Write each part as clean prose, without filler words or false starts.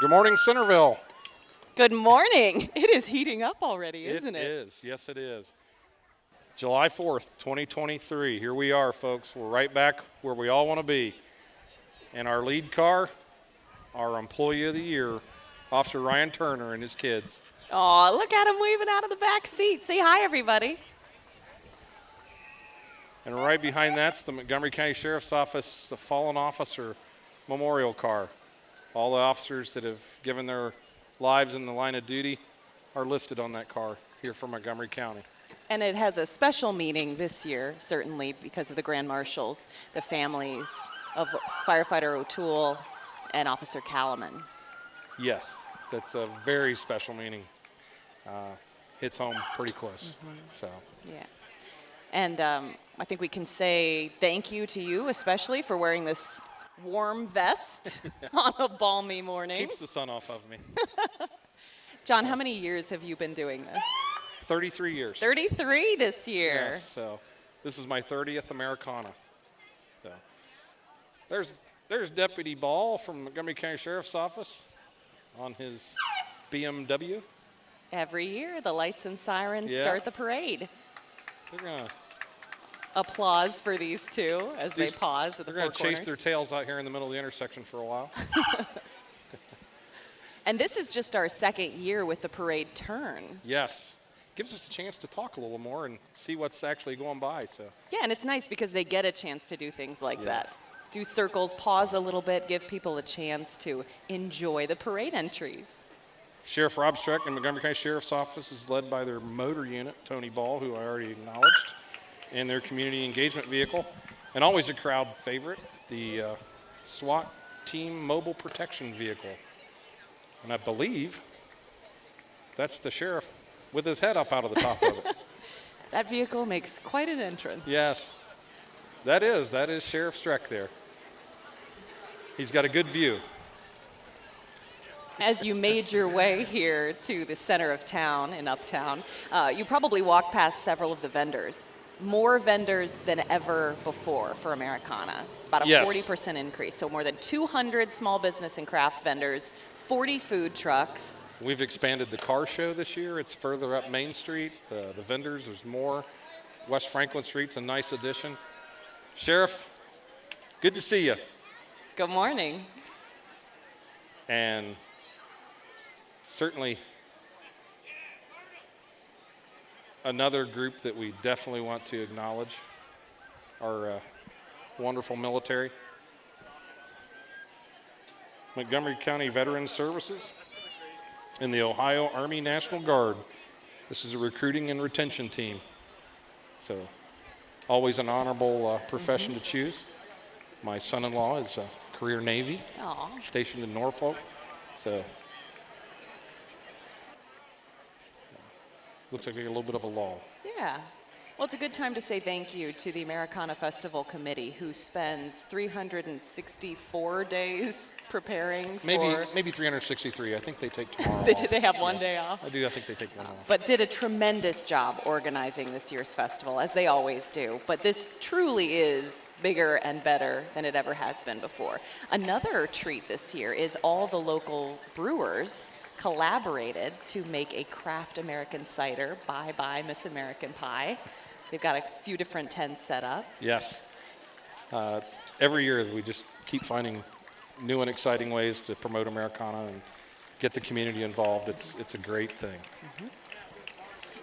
Good morning, Centerville. Good morning. It is heating up already, isn't it? It is. Yes, it is. July 4th, 2023. Here we are, folks. We're right back where we all want to be. And our lead car, our Employee of the Year, Officer Ryan Turner and his kids. Oh, look at him waving out of the back seat. Say hi, everybody. And right behind that's the Montgomery County Sheriff's Office, the Fallen Officer Memorial Car. All the officers that have given their lives in the line of duty are listed on that car here for Montgomery County. And it has a special meaning this year, certainly, because of the Grand Marshals, the families of Firefighter O'Toole and Officer Calaman. Yes, that's a very special meaning. Hits home pretty close. So. Yeah. And I think we can say thank you to you, especially for wearing this warm vest on a balmy morning. Keeps the sun off of me. John, how many years have you been doing this? 33 years. 33 this year. Yes, so this is my 30th Americana. So there's Deputy Ball from Montgomery County Sheriff's Office on his BMW. Every year, the lights and sirens start the parade. They're gonna applause for these two as they pause at the They're gonna chase their tails out here in the middle of the intersection for a while. And this is just our second year with the parade turn. Yes. Gives us a chance to talk a little more and see what's actually going by. So. Yeah, and it's nice because they get a chance to do things like that. Do circles, pause a little bit, give people a chance to enjoy the parade entries. Sheriff Rob Streck and Montgomery County Sheriff's Office is led by their motor unit, Tony Ball, who I already acknowledged, and their community engagement vehicle. And always a crowd favorite, the SWAT Team Mobile Protection Vehicle. And I believe that's the sheriff with his head up out of the top of it. That vehicle makes quite an entrance. Yes, that is Sheriff Streck there. He's got a good view. As you made your way here to the center of town in Uptown, you probably walked past several of the vendors. More vendors than ever before for Americana. About a 40% increase. So more than 200 small business and craft vendors, 40 food trucks. We've expanded the car show this year. It's further up Main Street. The vendors, there's more. West Franklin Street's a nice addition. Sheriff, good to see you. Good morning. And certainly another group that we definitely want to acknowledge, our wonderful military. Montgomery County Veterans Services and the Ohio Army National Guard. This is a recruiting and retention team. So always an honorable profession to choose. My son-in-law is a career Navy, stationed in Norfolk. So looks like we got a little bit of a lull. Yeah. Well, it's a good time to say thank you to the Americana Festival Committee, who spends 364 days preparing for... Maybe 363. I think they take tomorrow off. They have one day off? I think they take one off. But did a tremendous job organizing this year's festival, as they always do. But this truly is bigger and better than it ever has been before. Another treat this year is all the local brewers collaborated to make a craft American cider, Bye Bye Miss American Pie. They've got a few different tents set up. Yes. Every year we just keep finding new and exciting ways to promote Americana and get the community involved. It's a great thing.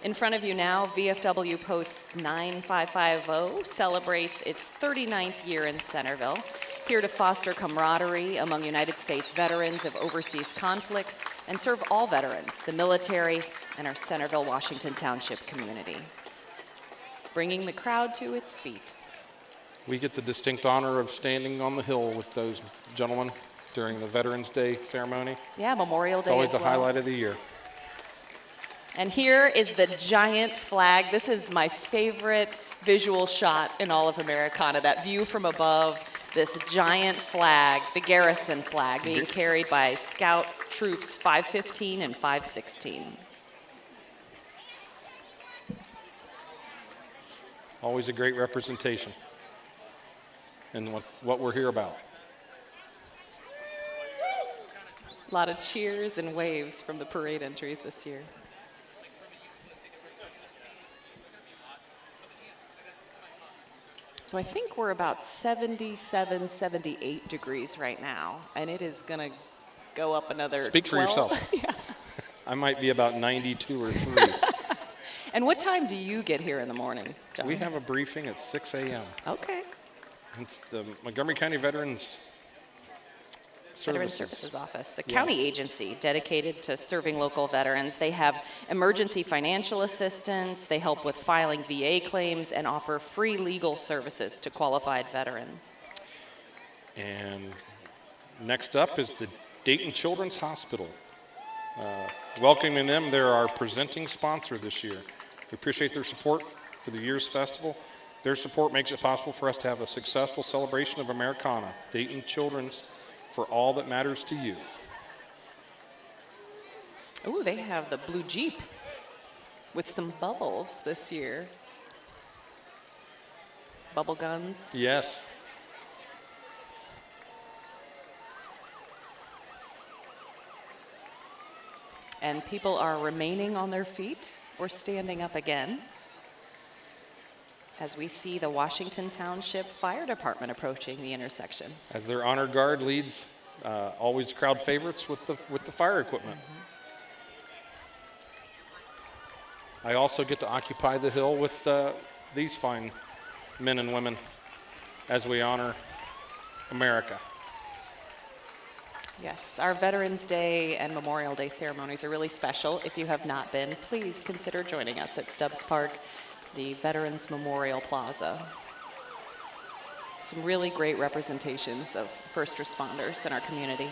In front of you now, VFW Post 9550 celebrates its 39th year in Centerville, here to foster camaraderie among United States veterans of overseas conflicts and serve all veterans, the military, and our Centerville, Washington Township community, bringing the crowd to its feet. We get the distinct honor of standing on the hill with those gentlemen during the Veterans Day ceremony. Yeah, Memorial Day. It's always the highlight of the year. And here is the giant flag. This is my favorite visual shot in all of Americana, that view from above, this giant flag, the garrison flag, being carried by Scout Troops 515 and 516. Always a great representation and what we're here about. A lot of cheers and waves from the parade entries this year. So I think we're about 77, 78 degrees right now, and it is going to go up another Speak for 12. yourself. Yeah. I might be about 92 or 3. And what time do you get here in the morning, John? We have a briefing at 6 a.m. Okay. It's the Montgomery County Veterans Services Office, a Yes. county agency dedicated to serving local veterans. They have emergency financial assistance, they help with filing VA claims, and offer free legal services to qualified veterans. And next up is the Dayton Children's Hospital. Welcoming them, they're our presenting sponsor this year. We appreciate their support for the year's festival. Their support makes it possible for us to have a successful celebration of Americana, Dayton Children's, for all that matters to you. Ooh, they have the blue Jeep with some bubbles this year. Bubble guns. Yes. And people are remaining on their feet or standing up again as we see the Washington Township Fire Department approaching the intersection. As their honor guard leads, always crowd favorites with the fire equipment. I also get to occupy the hill with these fine men and women as we honor America. Yes, our Veterans Day and Memorial Day ceremonies are really special. If you have not been, please consider joining us at Stubbs Park, the Veterans Memorial Plaza. Some really great representations of first responders in our community.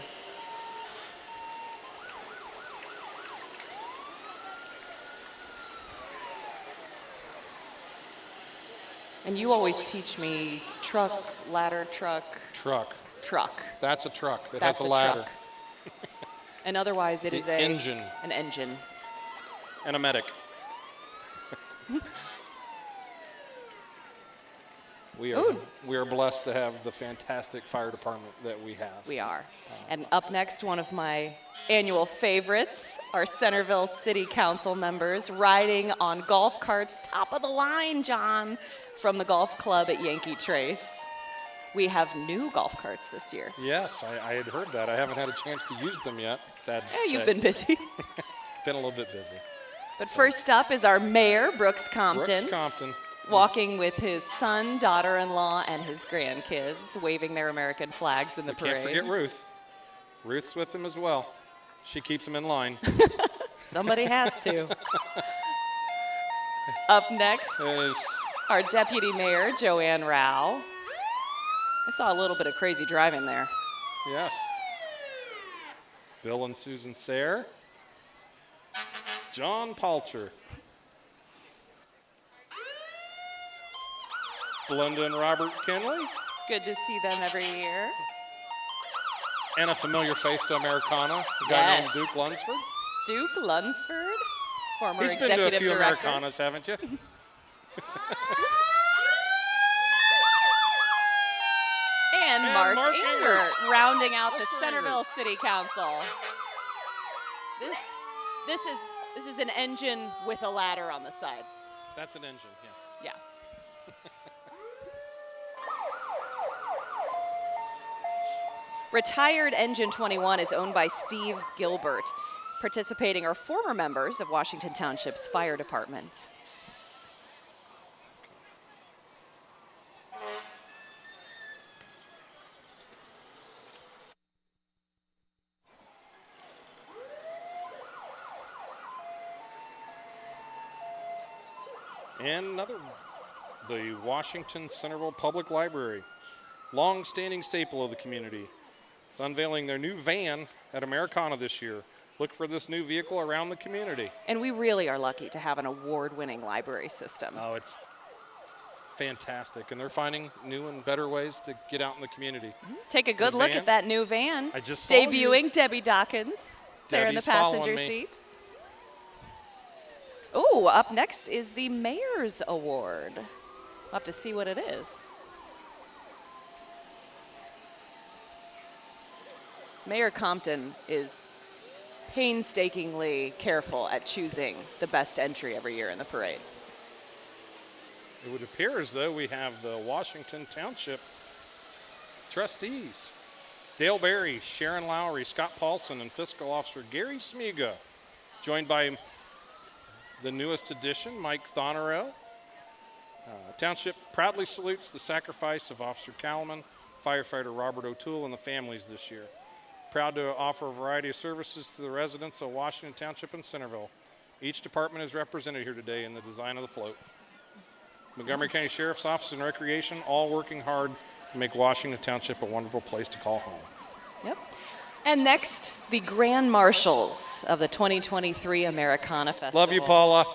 And you always teach me truck, ladder truck, Truck. truck. That's a truck that That's has a ladder. truck. And otherwise it The is engine. an engine. And a medic. We are blessed to have the fantastic fire department that we have. We are. And up next, one of my annual favorites, our Centerville City Council members riding on golf carts, top of the line, John, from the golf club at Yankee Trace. We have new golf carts this year. Yes, I had heard that. I haven't had a chance to use them yet. Sad to Yeah, say. you've been busy. Been a little bit busy. But first up is our mayor, Brooks Compton, Brooks Compton. walking with his son, daughter-in-law, and his grandkids, waving their American flags in the parade. Can't forget Ruth. Ruth's with him as well. She keeps him in line. Somebody has to. Up next, Is our deputy mayor, Joanne Rao. I saw a little bit of crazy driving there. yes. Bill and Susan Sayre. John Palcher. Belinda and Robert Kinley. Good to see them every year. And a familiar face to Americana, a guy Yes. named Duke Lunsford. Duke Lunsford, former He's been to executive a few director. Americanas, haven't you? And Mark Mark Ingert, rounding out the Mr. Centerville City Council. This is an engine with a ladder on the side. That's an engine, yes. Yeah. Retired Engine 21 is owned by Steve Gilbert. Participating are former members of Washington Township's fire department. And another, the Washington Centerville Public Library, long-standing staple of the community. It's unveiling their new van at Americana this year. Look for this new vehicle around the community. And we really are lucky to have an award-winning library system. Oh, it's fantastic. And they're finding new and better ways to get out in the community. Take a good The look van? at that new van. I just saw you. Debuting Debbie Dawkins there in the Debbie's following passenger me. seat. Oh, up next is the Mayor's Award. We'll have to see what it is. Mayor Compton is painstakingly careful at choosing the best entry every year in the parade. It would appear as though we have the Washington Township trustees. Dale Berry, Sharon Lowry, Scott Paulson, and Fiscal Officer Gary Smiga, joined by the newest addition, Mike Thonero. Township proudly salutes the sacrifice of Officer Callman, firefighter Robert O'Toole, and the families this year. Proud to offer a variety of services to the residents of Washington Township and Centerville. Each department is represented here today in the design of the float. Montgomery County Sheriff's Office and Recreation, all working hard to make Washington Township a wonderful place to call home. Yep. And next, the Grand Marshals of the 2023 Americana Festival. Love you, Paula.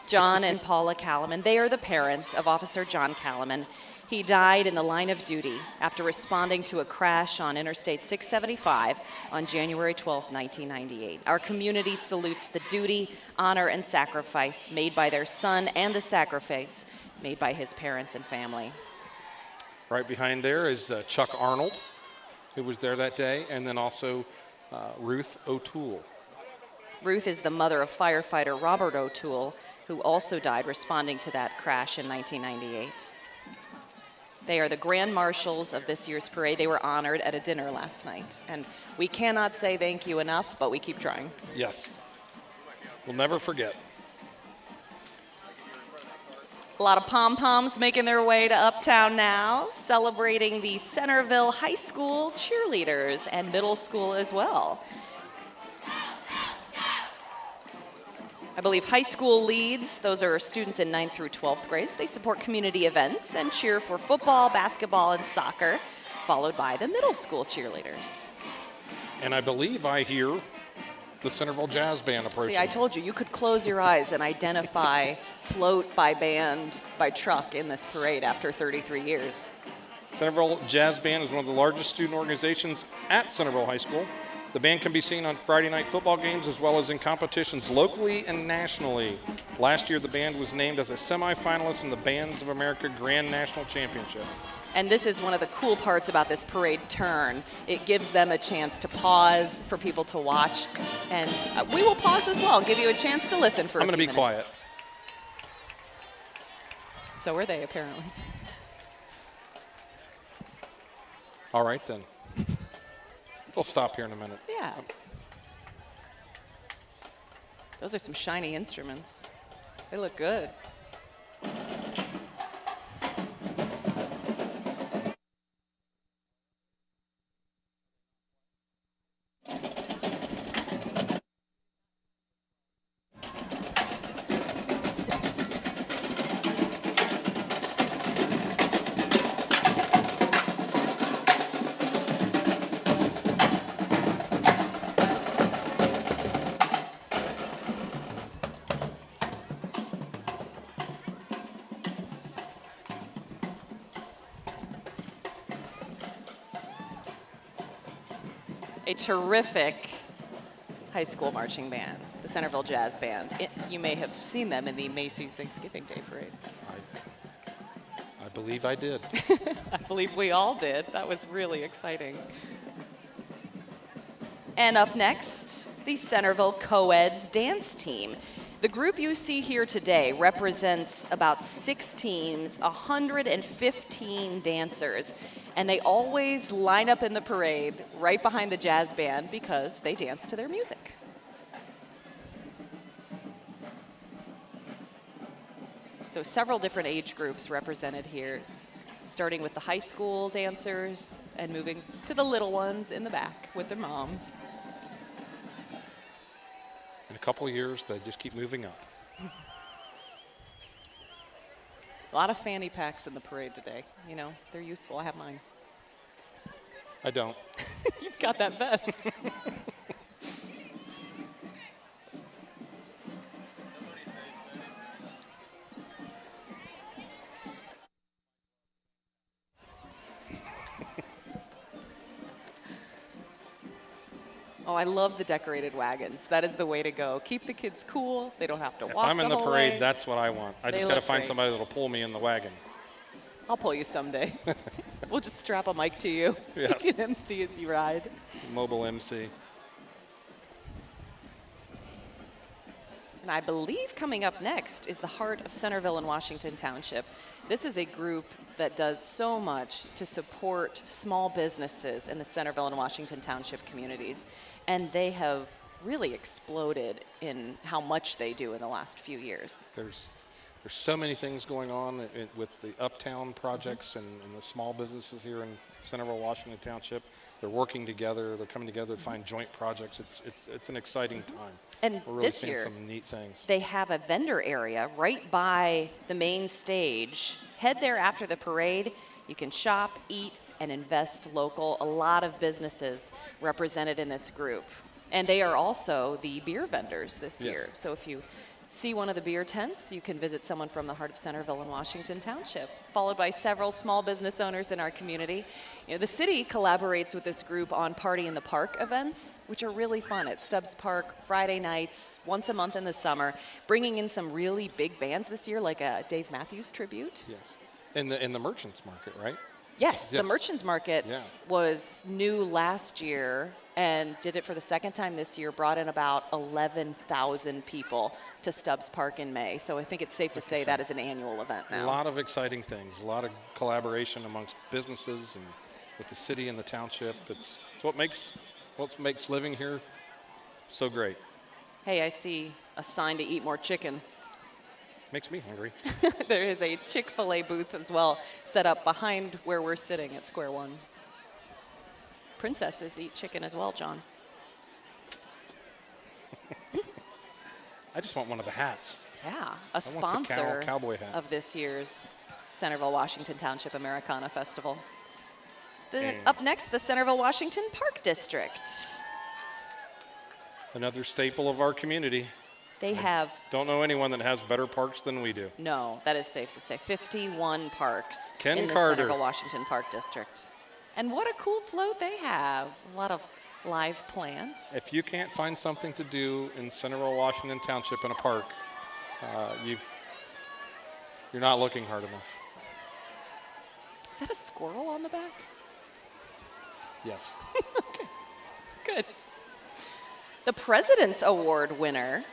John and Paula Calaman. They are the parents of Officer John Calaman. He died in the line of duty after responding to a crash on Interstate 675 on January 12, 1998. Our community salutes the duty, honor, and sacrifice made by their son and the sacrifice made by his parents and family. Right behind there is Chuck Arnold, who was there that day, and then also Ruth O'Toole. Ruth is the mother of firefighter Robert O'Toole, who also died responding to that crash in 1998. They are the Grand Marshals of this year's parade. They were honored at a dinner last night. And we cannot say thank you enough, but we keep trying. Yes. We'll never forget. A lot of pom-poms making their way to Uptown now, celebrating the Centerville High School cheerleaders and middle school as well. I believe high school leads, those are students in 9th through 12th grades. They support community events and cheer for football, basketball, and soccer, followed by the middle school cheerleaders. And I believe I hear the Centerville Jazz Band approaching. See, I told you, you could close your eyes and identify float by band by truck in this parade after 33 years. Centerville Jazz Band is one of the largest student organizations at Centerville High School. The band can be seen on Friday night football games as well as in competitions locally and nationally. Last year, the band was named as a semifinalist in the Bands of America Grand National Championship. And this is one of the cool parts about this parade turn. It gives them a chance to pause for people to watch. And we will pause as well, give you a chance to listen for a few minutes. I'm going to be quiet. So are they, apparently. All right, then. They'll stop here in a minute. Yeah. Those are some shiny instruments. They look good. A terrific high school marching band, the Centerville Jazz Band. You may have seen them in the Macy's Thanksgiving Day Parade. I believe I did. I believe we all did. That was really exciting. And up next, the Centerville Co-eds dance team. The group you see here today represents about 6 teams, 115 dancers, and they always line up in the parade right behind the jazz band because they dance to their music. So several different age groups represented here, starting with the high school dancers and moving to the little ones in the back with their moms. In a couple of years, they just keep moving up. A lot of fanny packs in the parade today. You know, they're useful. I have mine. I don't. You've got that vest. Oh, I love the decorated wagons. That is the way to go. Keep the kids cool. They don't have to walk the whole way. If I'm in the parade, that's what I want. I just got to find somebody that'll pull me in the wagon. I'll pull you someday. We'll just strap a mic to you. Yes. You can MC as you ride. Mobile MC. And I believe coming up next is the Heart of Centerville in Washington Township. This is a group that does so much to support small businesses in the Centerville and Washington Township communities. And they have really exploded in how much they do in the last few years. There's so many things going on with the uptown projects and the small businesses here in Centerville, Washington Township. They're working together. They're coming together to find joint projects. It's an exciting time. And we're really this seeing year, some neat things. They have a vendor area right by the main stage. Head there after the parade. You can shop, eat, and invest local. A lot of businesses represented in this group. And they are also the beer vendors this year. So if you see one of the beer tents, you can visit someone from the Heart of Centerville in Washington Township, followed by several small business owners in our community. You know, the city collaborates with this group on Party in the Park events, which are really fun at Stubbs Park Friday nights, once a month in the summer, bringing in some really big bands this year, like a Dave Matthews tribute. Yes, in the Merchants Market, right? Yes, the Merchants Market Yeah. was new last year and did it for the second time this year, brought in about 11,000 people to Stubbs Park in May. So I think it's safe to say that is an annual event now. A lot of exciting things, a lot of collaboration amongst businesses and with the city and the township. It's what makes living here so great. Hey, I see a sign to eat more chicken. Makes me hungry. There is a Chick-fil-A booth as well set up behind where we're sitting at Square One. Princesses eat chicken as well, John. I just want one of the hats. Yeah, a I want the sponsor cowboy hat. of this year's Centerville Washington Township Americana Festival. And Up next, the Centerville Washington Park District. another staple of our community. They have, Don't know anyone that has better parks than we do. no, that is safe to say, 51 parks Ken in the Carter. Centerville Washington Park District. And what a cool float they have. A lot of live plants. If you can't find something to do in Centerville, Washington Township in a park, you're not looking hard enough. Is that a squirrel on the back? Yes. Okay, good. The President's Award winner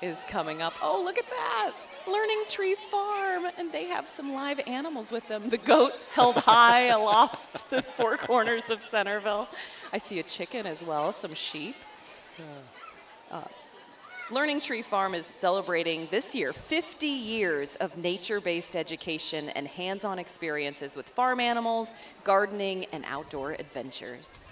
is coming up. Oh, look at that. Learning Tree Farm, and they have some live animals with them. The goat held high aloft the four corners of Centerville. I see a chicken as well, some sheep. Learning Tree Farm is celebrating this year 50 years of nature-based education and hands-on experiences with farm animals, gardening, and outdoor adventures.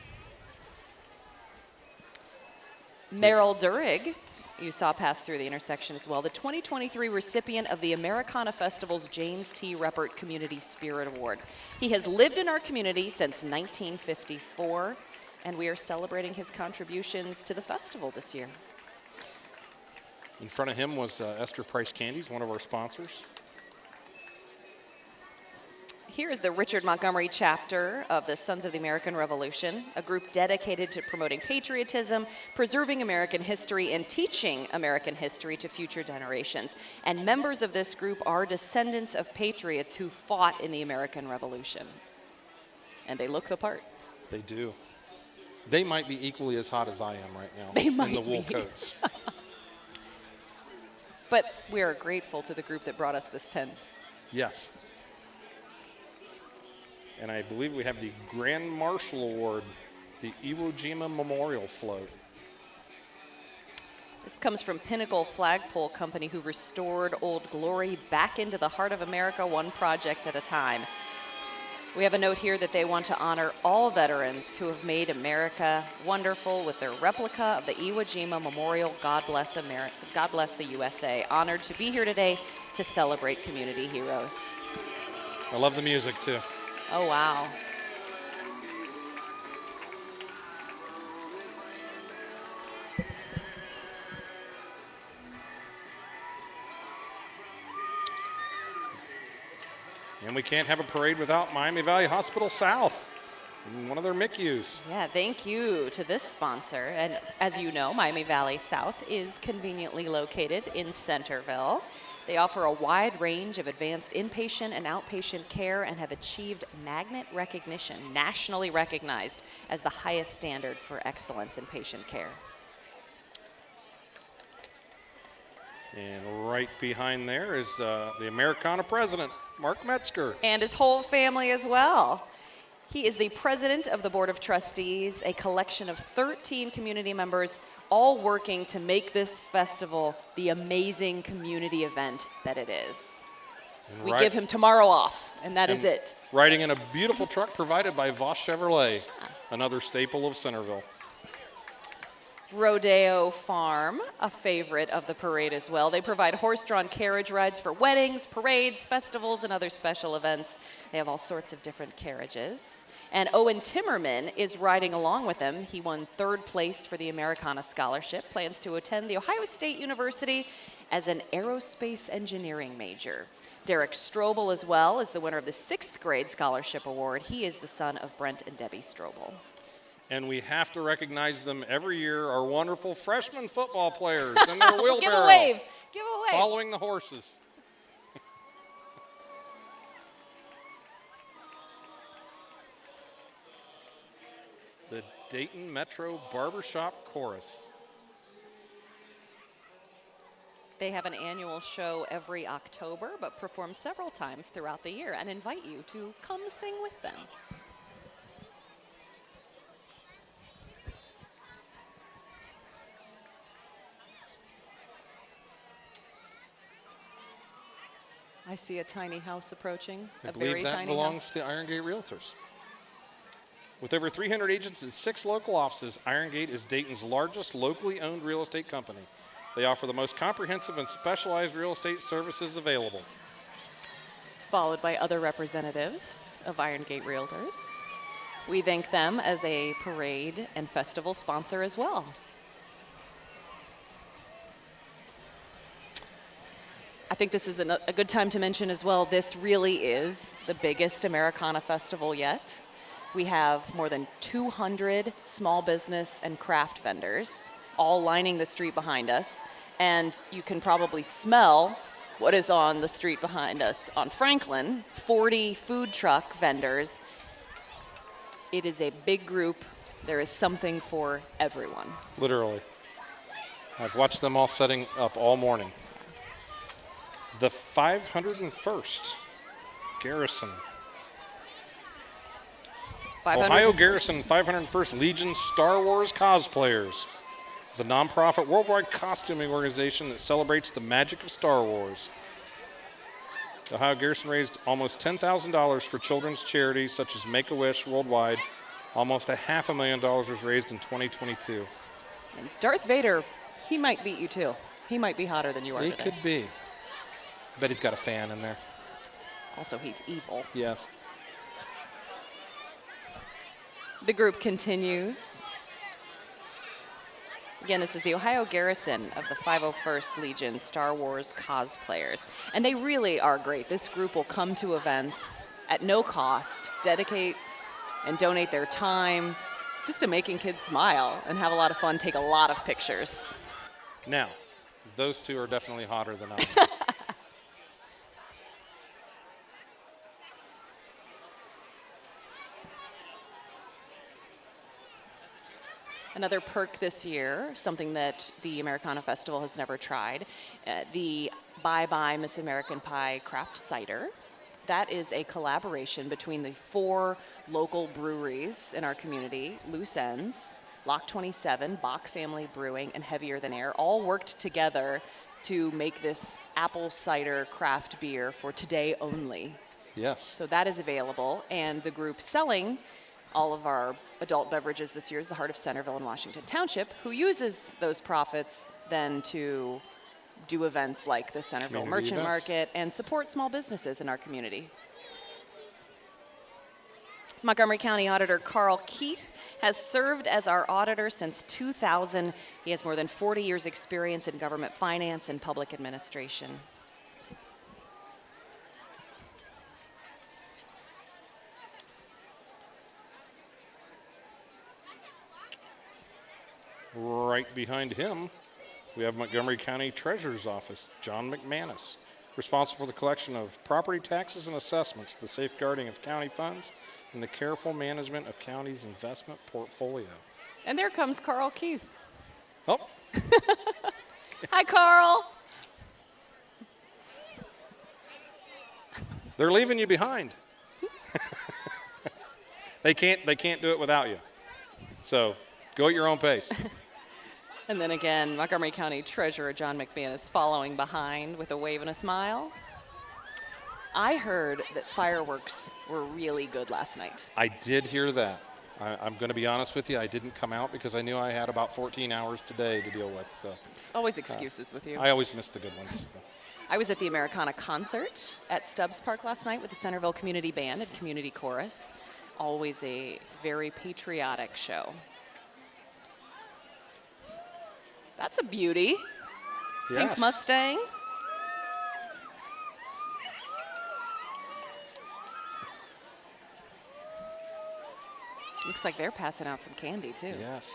Merrill Durig, you saw pass through the intersection as well, the 2023 recipient of the Americana Festival's James T. Ruppert Community Spirit Award. He has lived in our community since 1954, and we are celebrating his contributions to the festival this year. In front of him was Esther Price Candies, one of our sponsors. Here is the Richard Montgomery chapter of the Sons of the American Revolution, a group dedicated to promoting patriotism, preserving American history, and teaching American history to future generations. And members of this group are descendants of patriots who fought in the American Revolution. And they look the part. They do. They might be equally as hot as I am right now They might in the wool be. coats. But we are grateful to the group that brought us this tent. Yes. And I believe we have the Grand Marshal Award, the Iwo Jima Memorial Float. This comes from Pinnacle Flagpole Company, who restored Old Glory back into the heart of America, one project at a time. We have a note here that they want to honor all veterans who have made America wonderful with their replica of the Iwo Jima Memorial God Bless America, God Bless the USA. Honored to be here today to celebrate community heroes. I love the music too. Oh, wow. And we can't have a parade without Miami Valley Hospital South, one of their MICUs. Yeah, thank you to this sponsor. And as you know, Miami Valley South is conveniently located in Centerville. They offer a wide range of advanced inpatient and outpatient care and have achieved magnet recognition, nationally recognized as the highest standard for excellence in patient care. And right behind there is the Americana president, Mark Metzger. And his whole family as well. He is the president of the Board of Trustees, a collection of 13 community members, all working to make this festival the amazing community event that it is. We give him tomorrow off, and that is it. Riding in a beautiful truck provided by Voss Chevrolet, another staple of Centerville. Rodeo Farm, a favorite of the parade as well. They provide horse-drawn carriage rides for weddings, parades, festivals, and other special events. They have all sorts of different carriages. And Owen Timmerman is riding along with them. He won 3rd place for the Americana Scholarship, plans to attend The Ohio State University as an aerospace engineering major. Derek Strobel as well is the winner of the 6th grade scholarship award. He is the son of Brent and Debbie Strobel. And we have to recognize them every year, our wonderful freshman football players and their wheelbarrow. Give a wave. Give a wave. Following the horses. The Dayton Metro Barbershop Chorus. They have an annual show every October, but perform several times throughout the year and invite you to come sing with them. I see a tiny house approaching, a very tiny house. I believe that belongs to Iron Gate Realtors. With over 300 agents and 6 local offices, Iron Gate is Dayton's largest locally owned real estate company. They offer the most comprehensive and specialized real estate services available. Followed by other representatives of Iron Gate Realtors. We thank them as a parade and festival sponsor as well. I think this is a good time to mention as well, this really is the biggest Americana festival yet. We have more than 200 small business and craft vendors all lining the street behind us. And you can probably smell what is on the street behind us. On Franklin, 40 food truck vendors. It is a big group. There is something for everyone. Literally. I've watched them all setting up all morning. The 501st Garrison. Ohio Garrison 501st Legion Star Wars Cosplayers. It's a nonprofit worldwide costuming organization that celebrates the magic of Star Wars. The Ohio Garrison raised almost $10,000 for children's charities such as Make-A-Wish worldwide. Almost $500,000 was raised in 2022. And Darth Vader, he might beat you too. He might be hotter than you are He today. could be. I bet he's got a fan in there. Also, he's evil. Yes. The group continues. Again, this is the Ohio Garrison of the 501st Legion Star Wars cosplayers. And they really are great. This group will come to events at no cost, dedicate and donate their time just to making kids smile and have a lot of fun, take a lot of pictures. Now, those two are definitely hotter than I am. Another perk this year, something that the Americana Festival has never tried, the Bye Bye Miss American Pie craft cider. That is a collaboration between the 4 local breweries in our community, Loose Ends, Lock 27, Bach Family Brewing, and Heavier Than Air, all worked together to make this apple cider craft beer for today only. Yes. So that is available, and the group selling all of our adult beverages this year is the Heart of Centerville in Washington Township, who uses those profits then to do events like the Centerville Community Merchant events. Market and support small businesses in our community. Montgomery County Auditor Carl Keith has served as our auditor since 2000. He has more than 40 years' experience in government finance and public administration. Right behind him, we have Montgomery County Treasurer's Office, John McManus, responsible for the collection of property taxes and assessments, the safeguarding of county funds, and the careful management of county's investment portfolio. And there comes Carl Keith. Oh, Hi, Carl. They're leaving you behind. They can't do it without you. So go at your own pace. And then again, Montgomery County Treasurer John McMahon is following behind with a wave and a smile. I heard that fireworks were really good last night. I did hear that. I'm going to be honest with you. I didn't come out because I knew I had about 14 hours today to deal with. So It's always excuses with you. I always miss the good ones. I was at the Americana concert at Stubbs Park last night with the Centerville Community Band and Community Chorus. Always a very patriotic show. That's a beauty. Yes. Pink Mustang. Looks like they're passing out some candy too. Yes.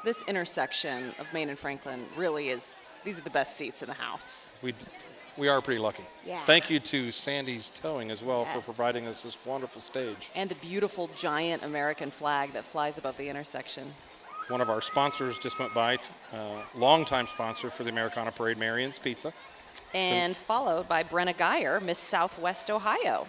This intersection of Main and Franklin really is, these are the best seats in the house. We are pretty lucky. Yeah. Thank you to Sandy's Towing as well for Yes. providing us this wonderful stage. And the beautiful giant American flag that flies above the intersection. One of our sponsors just went by, longtime sponsor for the Americana Parade, Marion's Pizza. And followed by Brenna Geyer, Miss Southwest Ohio.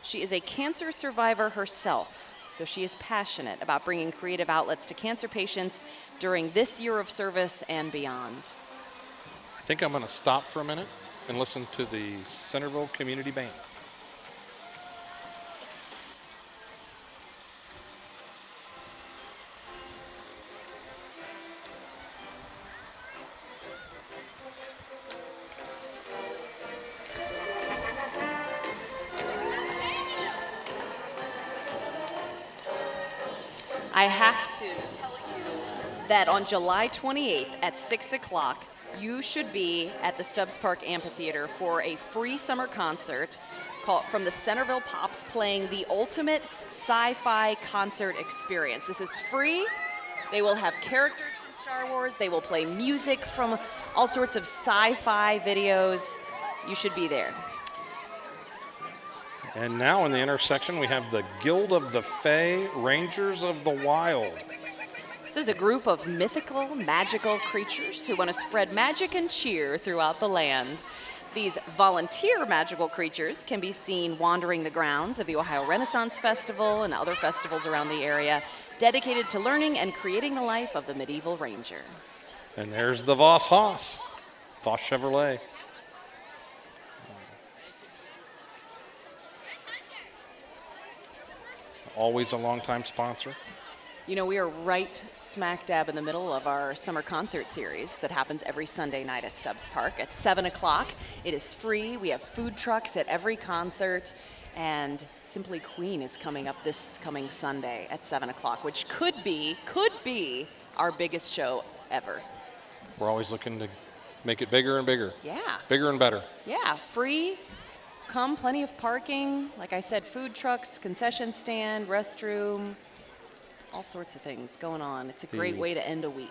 She is a cancer survivor herself, so she is passionate about bringing creative outlets to cancer patients during this year of service and beyond. I think I'm going to stop for a minute and listen to the Centerville Community Band. I have to tell you that on July 28th at 6 o'clock, you should be at the Stubbs Park Amphitheater for a free summer concert called from the Centerville Pops, playing the ultimate sci-fi concert experience. This is free. They will have characters from Star Wars. They will play music from all sorts of sci-fi videos. You should be there. And now in the intersection, we have the Guild of the Fae, Rangers of the Wild. This is a group of mythical, magical creatures who want to spread magic and cheer throughout the land. These volunteer magical creatures can be seen wandering the grounds of the Ohio Renaissance Festival and other festivals around the area, dedicated to learning and creating the life of the medieval ranger. And there's the Voss Haas, Voss Chevrolet. Always a longtime sponsor. You know, we are right smack dab in the middle of our summer concert series that happens every Sunday night at Stubbs Park at 7 o'clock. It is free. We have food trucks at every concert. And Simply Queen is coming up this coming Sunday at 7 o'clock, which could be our biggest show ever. We're always looking to make it bigger and bigger. Yeah. Bigger and better. Yeah, free. Come, plenty of parking. Like I said, food trucks, concession stand, restroom. All sorts of things going on. It's a great way to end a week.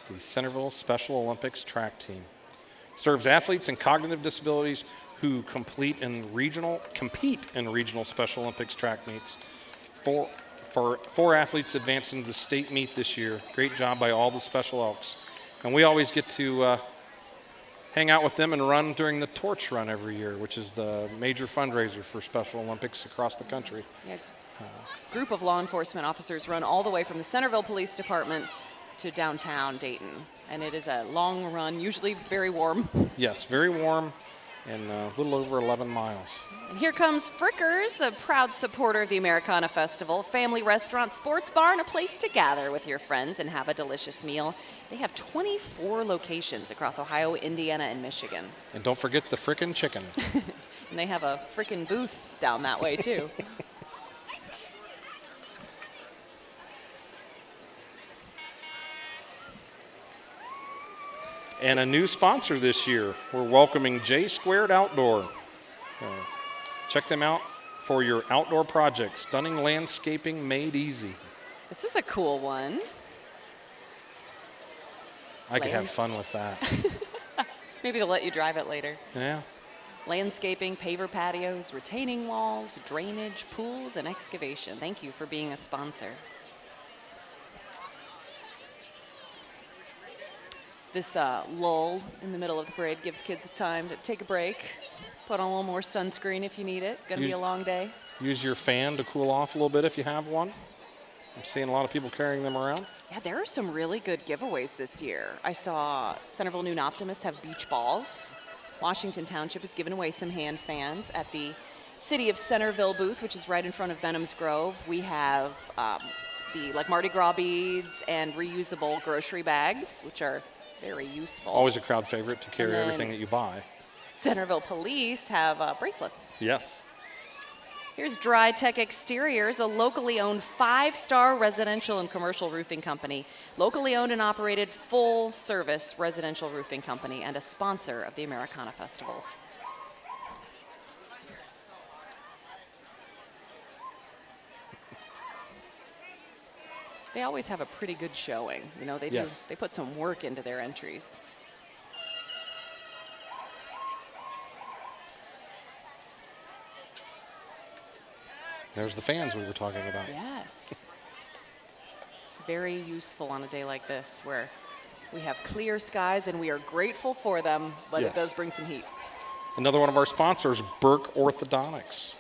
The Centerville Special Olympics track team serves athletes and cognitive disabilities who compete in regional Special Olympics track meets. Four athletes advanced into the state meet this year. Great job by all the Special Elks. And we always get to hang out with them and run during the Torch Run every year, which is the major fundraiser for Special Olympics across the country. Yeah. Group of law enforcement officers run all the way from the Centerville Police Department to downtown Dayton. And it is a long run, usually very warm. Yes, very warm and a little over 11 miles. And here comes Frickers, a proud supporter of the Americana Festival, family restaurant, sports bar, and a place to gather with your friends and have a delicious meal. They have 24 locations across Ohio, Indiana, and Michigan. And don't forget the frickin' chicken. And they have a frickin' booth down that way, too. And a new sponsor this year, we're welcoming J Squared Outdoor. Check them out for your outdoor projects. Stunning landscaping made easy. This is a cool one. I could have fun with that. Maybe they'll let you drive it later. Yeah. Landscaping, paver patios, retaining walls, drainage, pools, and excavation. Thank you for being a sponsor. This lull in the middle of the parade gives kids time to take a break, put on a little more sunscreen if you need it. Going to be a long day. Use your fan to cool off a little bit if you have one. I'm seeing a lot of people carrying them around. Yeah, there are some really good giveaways this year. I saw Centerville Noon Optimists have beach balls. Washington Township has given away some hand fans at the City of Centerville booth, which is right in front of Benham's Grove. We have the Mardi Gras beads and reusable grocery bags, which are very useful. Always a crowd favorite to carry everything that you buy. Centerville Police have bracelets. Yes. Here's Dry Tech Exteriors, a locally owned 5-star residential and commercial roofing company, locally owned and operated full-service residential roofing company, and a sponsor of the Americana Festival. They always have a pretty good showing. You know, they do. Yes. They put some work into their entries. There's the fans we were talking about. Yes. Very useful on a day like this where we have clear skies and we are grateful for them, but Yes. it does bring some heat. Another one of our sponsors, Burke Orthodontics.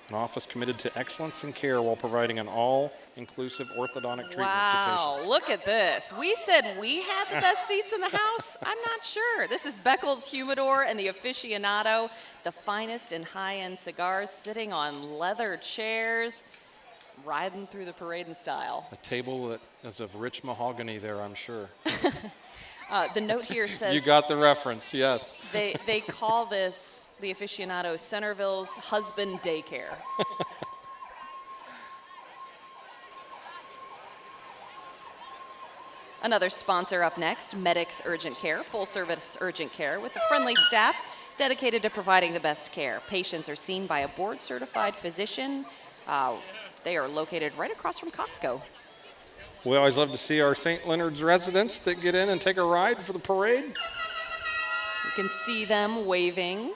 An office committed to excellence in care while providing an all-inclusive orthodontic treatment Wow, to patients. look at this. We said we had the best seats in the house? I'm not sure. This is Beckles Humidor and the Aficionado, the finest in high-end cigars sitting on leather chairs, riding through the parade in style. A table that is of rich mahogany there, I'm sure. The note here says You got the reference, yes. they call this, the Aficionado, Centerville's husband daycare. Another sponsor up next, Medics Urgent Care, full-service urgent care with a friendly staff dedicated to providing the best care. Patients are seen by a board-certified physician. They are located right across from Costco. We always love to see our St. Leonard's residents that get in and take a ride for the parade. You can see them waving.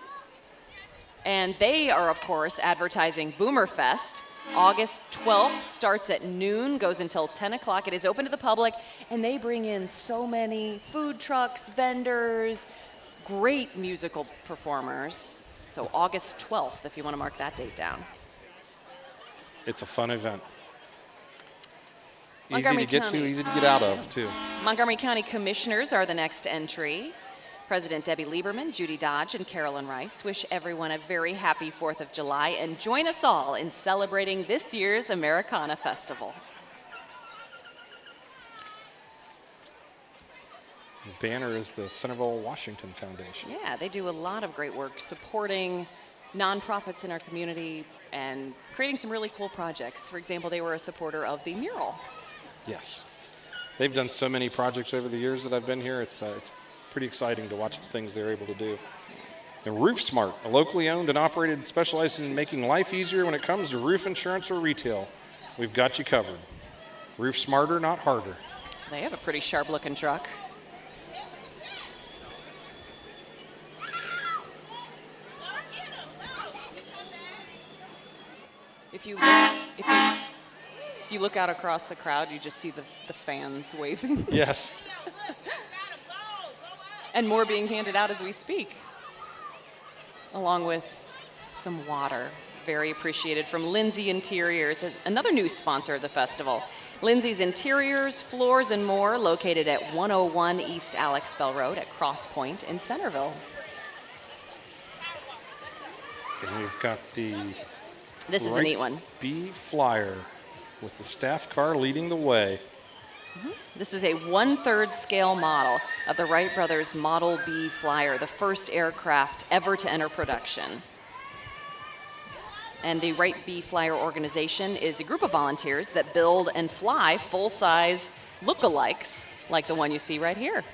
And they are, of course, advertising Boomerfest. August 12th starts at noon, goes until 10 o'clock. It is open to the public, and they bring in so many food trucks, vendors, great musical performers. So August 12th, if you want to mark that date down. It's a fun event. Easy Montgomery to get County. to, easy to get out of, too. Montgomery County Commissioners are the next entry. President Debbie Lieberman, Judy Dodge, and Carolyn Rice wish everyone a very happy 4th of July and join us all in celebrating this year's Americana Festival. The banner is the Centerville Washington Foundation. Yeah, they do a lot of great work supporting nonprofits in our community and creating some really cool projects. For example, they were a supporter of the mural. Yes. They've done so many projects over the years that I've been here. It's pretty exciting to watch the things they're able to do. And Roof Smart, a locally owned and operated, specializing in making life easier when it comes to roof insurance or retail. We've got you covered. Roof smarter, not harder. They have a pretty sharp-looking truck. If you look out across the crowd, you just see the fans waving. Yes. And more being handed out as we speak, along with some water. Very appreciated from Lindsay Interiors, another new sponsor of the festival. Lindsay's Interiors, Floors, and More, located at 101 East Alex Bell Road at Cross Point in Centerville. And we've got the This is a neat one. B Flyer with the staff car leading the way. This is a 1/3 scale model of the Wright Brothers Model B Flyer, the first aircraft ever to enter production. And the Wright B Flyer organization is a group of volunteers that build and fly full-size look-alikes like the one you see right here.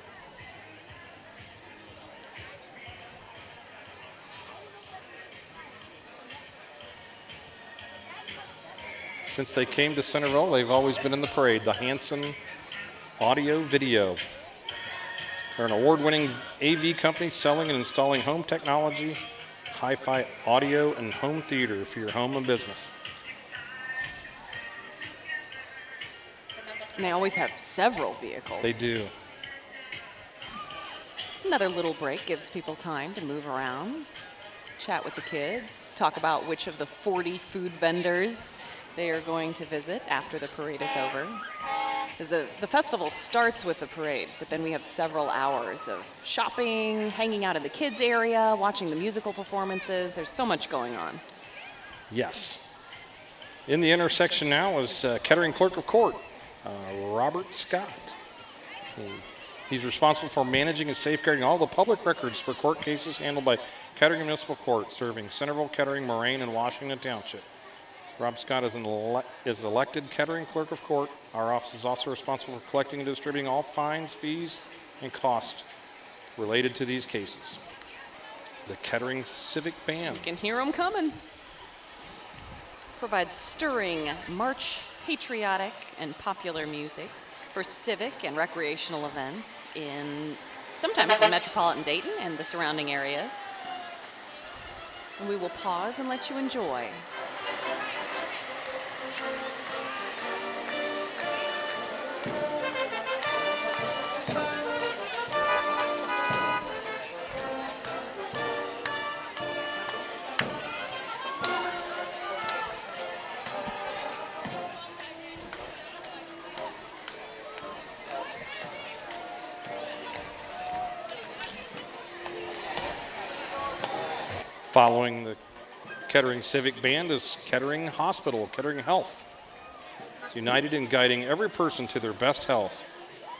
Since they came to Centerville, they've always been in the parade, the Hanson Audio Video. They're an award-winning AV company selling and installing home technology, hi-fi audio, and home theater for your home and business. And they always have several vehicles. They do. Another little break gives people time to move around, chat with the kids, talk about which of the 40 food vendors they are going to visit after the parade is over. Because the festival starts with the parade, but then we have several hours of shopping, hanging out in the kids area, watching the musical performances. There's so much going on. Yes. In the intersection now is Kettering Clerk of Court, Robert Scott. He's responsible for managing and safeguarding all the public records for court cases handled by Kettering Municipal Court, serving Centerville, Kettering, Moraine, and Washington Township. Rob Scott is elected Kettering Clerk of Court. Our office is also responsible for collecting and distributing all fines, fees, and costs related to these cases. The Kettering Civic Band. You can hear them coming. Provides stirring march, patriotic, and popular music for civic and recreational events sometimes in metropolitan Dayton and the surrounding areas. And we will pause and let you enjoy. Following the Kettering Civic Band is Kettering Hospital, Kettering Health. It's united in guiding every person to their best health.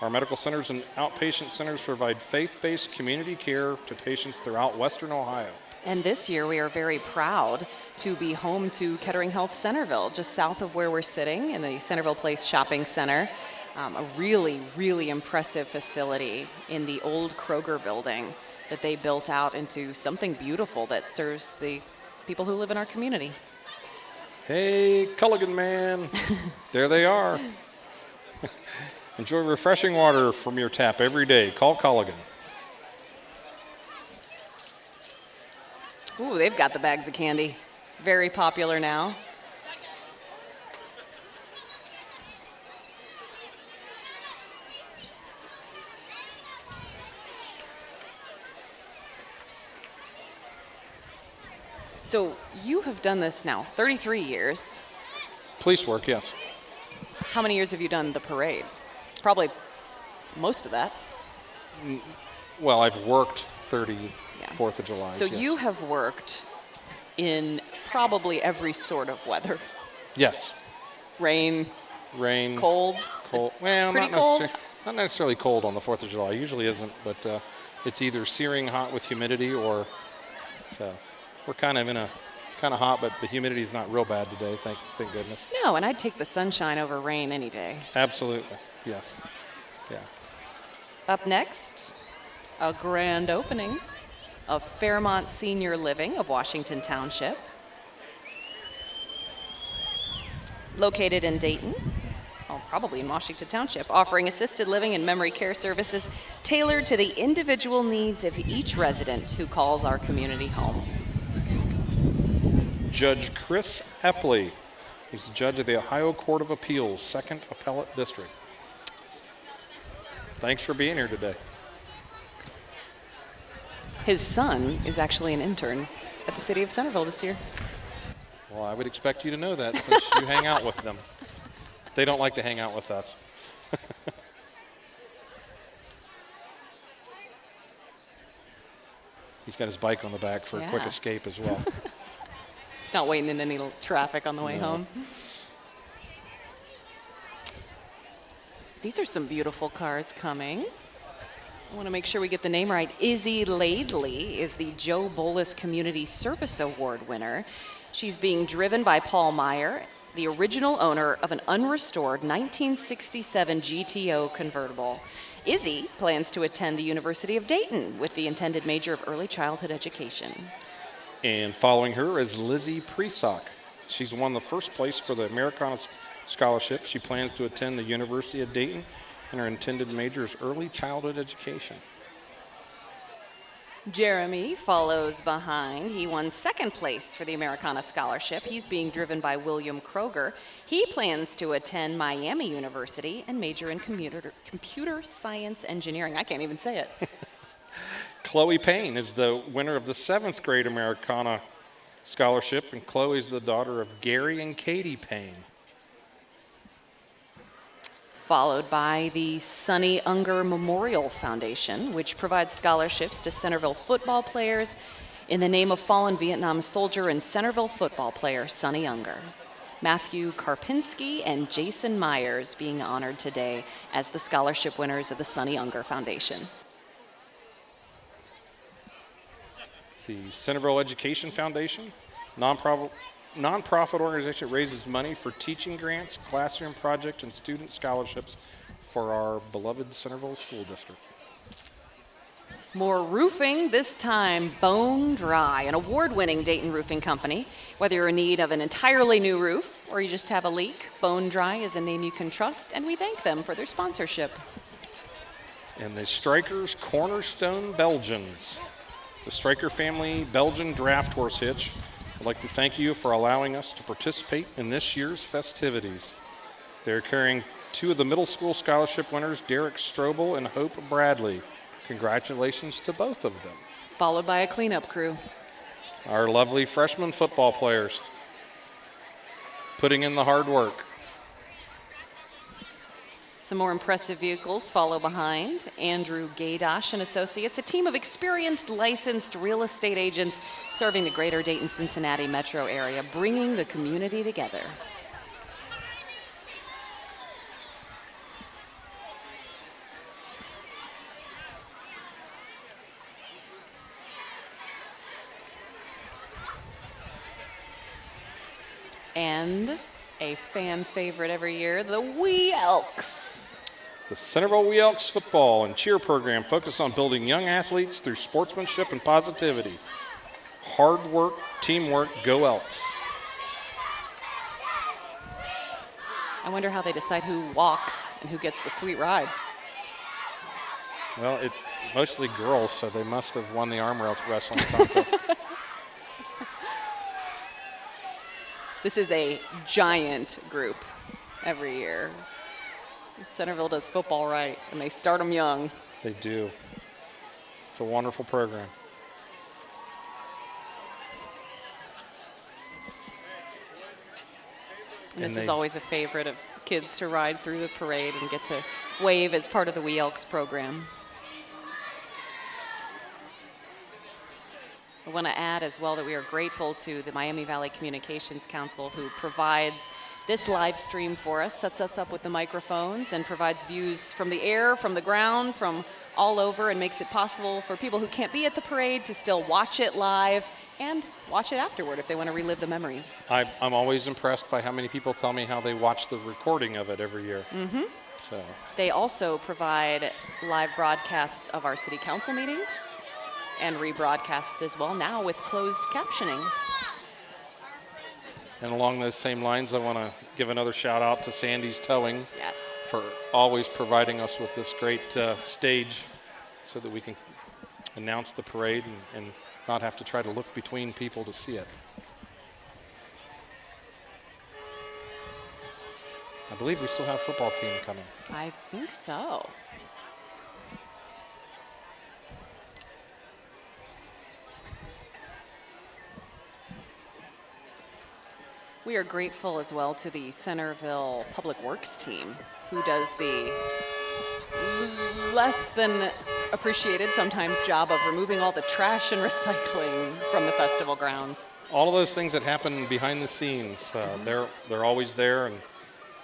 Our medical centers and outpatient centers provide faith-based community care to patients throughout Western Ohio. And this year we are very proud to be home to Kettering Health Centerville, just south of where we're sitting in the Centerville Place Shopping Center. A really, really impressive facility in the old Kroger building that they built out into something beautiful that serves the people who live in our community. Hey, Culligan man, there they are. Enjoy refreshing water from your tap every day. Call Culligan. Ooh, they've got the bags of candy. Very popular now. So you have done this now 33 years. Police work, yes. How many years have you done the parade? Probably most of that. Well, I've worked 4th of July. So yes. you have worked in probably every sort of weather. Yes. Rain, cold. Well, Pretty cold? Not necessarily cold on the 4th of July. Usually isn't, but it's either searing hot with humidity or so. We're kind of it's kind of hot, but the humidity is not real bad today, thank goodness. No, and I'd take the sunshine over rain any day. Absolutely, yes. Yeah. Up next, a grand opening of Fairmont Senior Living of Washington Township. Located in Dayton, probably in Washington Township, offering assisted living and memory care services tailored to the individual needs of each resident who calls our community home. Judge Chris Epley. He's the judge of the Ohio Court of Appeals, 2nd Appellate District. Thanks for being here today. His son is actually an intern at the city of Centerville this year. Well, I would expect you to know that since you hang out with them. They don't like to hang out with us. He's got his bike on the back for a quick escape as well. He's not waiting in any traffic on the way home. These are some beautiful cars coming. I want to make sure we get the name right. Izzy Laidley is the Joe Bolus Community Service Award winner. She's being driven by Paul Meyer, the original owner of an unrestored 1967 GTO convertible. Izzy plans to attend the University of Dayton with the intended major of early childhood education. And following her is Lizzie Presock. She's won the first place for the Americana Scholarship. She plans to attend the University of Dayton, and her intended major is early childhood education. Jeremy follows behind. He won second place for the Americana Scholarship. He's being driven by William Kroger. He plans to attend Miami University and major in computer science engineering. I can't even say it. Chloe Payne is the winner of the 7th grade Americana Scholarship, and Chloe's the daughter of Gary and Katie Payne. Followed by the Sonny Unger Memorial Foundation, which provides scholarships to Centerville football players in the name of fallen Vietnam soldier and Centerville football player Sonny Unger. Matthew Karpinski and Jason Myers being honored today as the scholarship winners of the Sonny Unger Foundation. The Centerville Education Foundation, nonprofit organization, raises money for teaching grants, classroom project, and student scholarships for our beloved Centerville School District. More roofing, this time Bone Dry, an award-winning Dayton roofing company. Whether you're in need of an entirely new roof or you just have a leak, Bone Dry is a name you can trust, and we thank them for their sponsorship. And the Strikers Cornerstone Belgians. The Stryker family Belgian draft horse hitch. I'd like to thank you for allowing us to participate in this year's festivities. They're carrying 2 of the middle school scholarship winners, Derek Strobel and Hope Bradley. Congratulations to both of them. Followed by a cleanup crew. Our lovely freshman football players putting in the hard work. Some more impressive vehicles follow behind. Andrew Gaydosh and Associates, a team of experienced licensed real estate agents serving the greater Dayton-Cincinnati metro area, bringing the community together. And a fan favorite every year, the Wee Elks. The Centerville Wee Elks football and cheer program focus on building young athletes through sportsmanship and positivity. Hard work, teamwork, go Elks. I wonder how they decide who walks and who gets the sweet ride. Well, it's mostly girls, so they must have won the arm wrestling contest. This is a giant group every year. Centerville does football right, and they start them young. They do. It's a wonderful program. And this is always a favorite of kids to ride through the parade and get to wave as part of the Wee Elks program. I want to add as well that we are grateful to the Miami Valley Communications Council, who provides this live stream for us, sets us up with the microphones, and provides views from the air, from the ground, from all over, and makes it possible for people who can't be at the parade to still watch it live and watch it afterward if they want to relive the memories. I'm always impressed by how many people tell me how they watch the recording of it every year. Mm-hmm. So. They also provide live broadcasts of our city council meetings and rebroadcasts as well, now with closed captioning. And along those same lines, I want to give another shout out to Sandy's Towing. Yes. For always providing us with this great stage so that we can announce the parade and not have to try to look between people to see it. I believe we still have a football team coming. I think so. We are grateful as well to the Centerville Public Works team, who does the less than appreciated sometimes job of removing all the trash and recycling from the festival grounds. All of those things that happen behind the scenes, they're always there and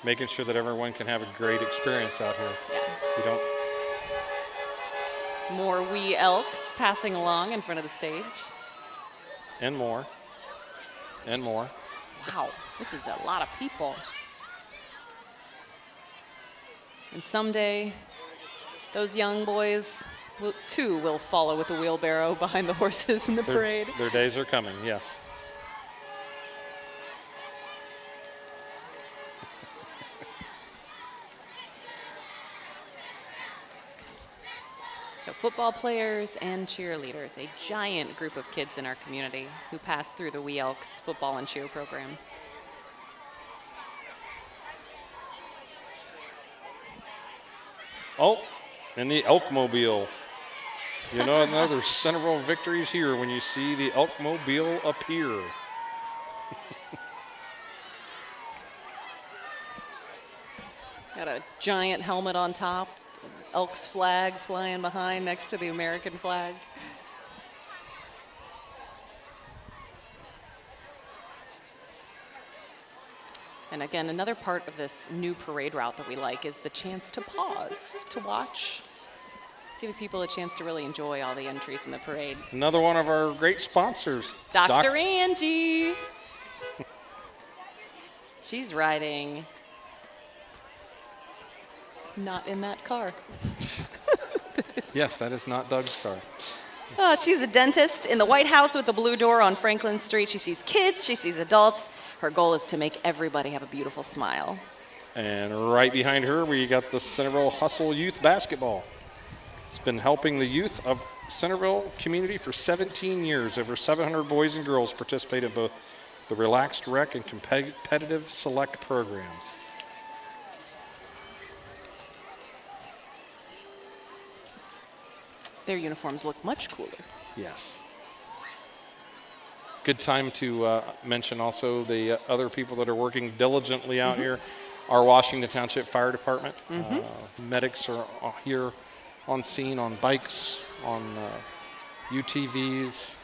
making sure that everyone can have a great experience out here. Yeah. We don't. More Wee Elks passing along in front of the stage. And more. And more. Wow, this is a lot of people. And someday, those young boys will follow with a wheelbarrow behind the horses in the parade. Their days are coming, yes. So football players and cheerleaders, a giant group of kids in our community who pass through the We Elks football and cheer programs. Oh, and the Elkmobile. You know, another Centerville victories here when you see the Elkmobile appear. Got a giant helmet on top, Elks flag flying behind next to the American flag. And again, another part of this new parade route that we like is the chance to pause, to watch, giving people a chance to really enjoy all the entries in the parade. Another one of our great sponsors. Dr. Angie. She's riding not in that car. Yes, that is not Doug's car. She's a dentist in the White House with the blue door on Franklin Street. She sees kids, she sees adults. Her goal is to make everybody have a beautiful smile. And right behind her, we got the Centerville Hustle Youth Basketball. It's been helping the youth of Centerville community for 17 years. Over 700 boys and girls participate in both the Relaxed Rec and competitive select programs. Their uniforms look much cooler. Yes. Good time to mention also the other people that are working diligently out here. Our Washington Township Fire Department. Medics are here on scene on bikes, on UTVs.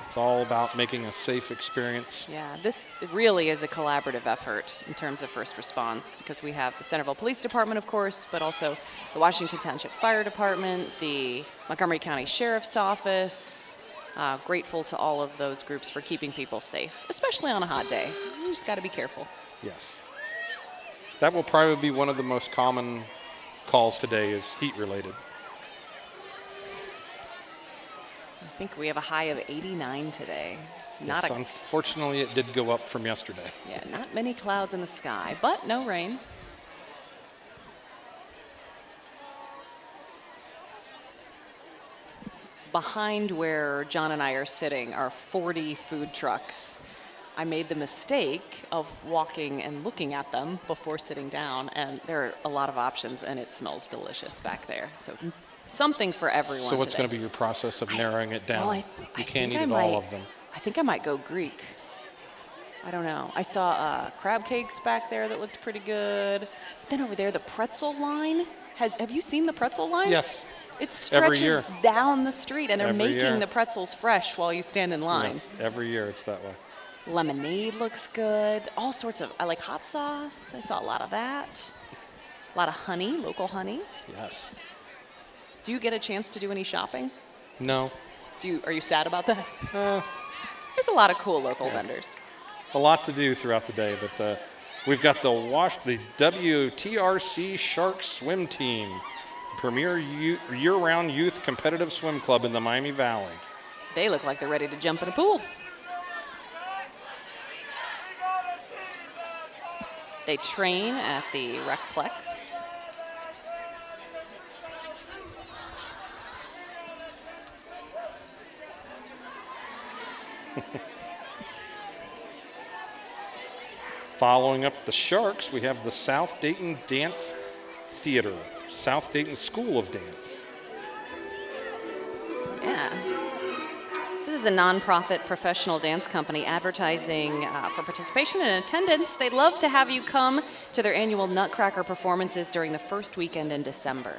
It's all about making a safe experience. Yeah, this really is a collaborative effort in terms of first response because we have the Centerville Police Department, of course, but also the Washington Township Fire Department, the Montgomery County Sheriff's Office. Grateful to all of those groups for keeping people safe, especially on a hot day. You just got to be careful. Yes. That will probably be one of the most common calls today is heat related. I think we have a high of 89 today. Yes, unfortunately, it did go up from yesterday. Yeah, not many clouds in the sky, but no rain. Behind where John and I are sitting are 40 food trucks. I made the mistake of walking and looking at them before sitting down, and there are a lot of options, and it smells delicious back there. So something for everyone. So what's today. going to be your process of narrowing it down? Well, you can't eat all of them. I think I might go Greek. I don't know. I saw crab cakes back there that looked pretty good. Then over there, the pretzel line. Have you seen the pretzel line? Yes. It stretches year. down the street, and they're Every making year. the pretzels fresh while you stand in line. Yes, every year it's that way. Lemonade looks good. All sorts of, I like hot sauce. I saw a lot of that. A lot of honey, local honey. Yes. Do you get a chance to do any shopping? No. Are you sad about that? There's a lot of cool local vendors. A lot to do throughout the day, but we've got the WTRC Shark Swim Team, the premier year-round youth competitive swim club in the Miami Valley. They look like they're ready to jump in a pool. They train at the Recplex. Following up the Sharks, we have the South Dayton Dance Theater, South Dayton School of Dance. Yeah. This is a nonprofit professional dance company advertising for participation and attendance. They'd love to have you come to their annual Nutcracker performances during the first weekend in December.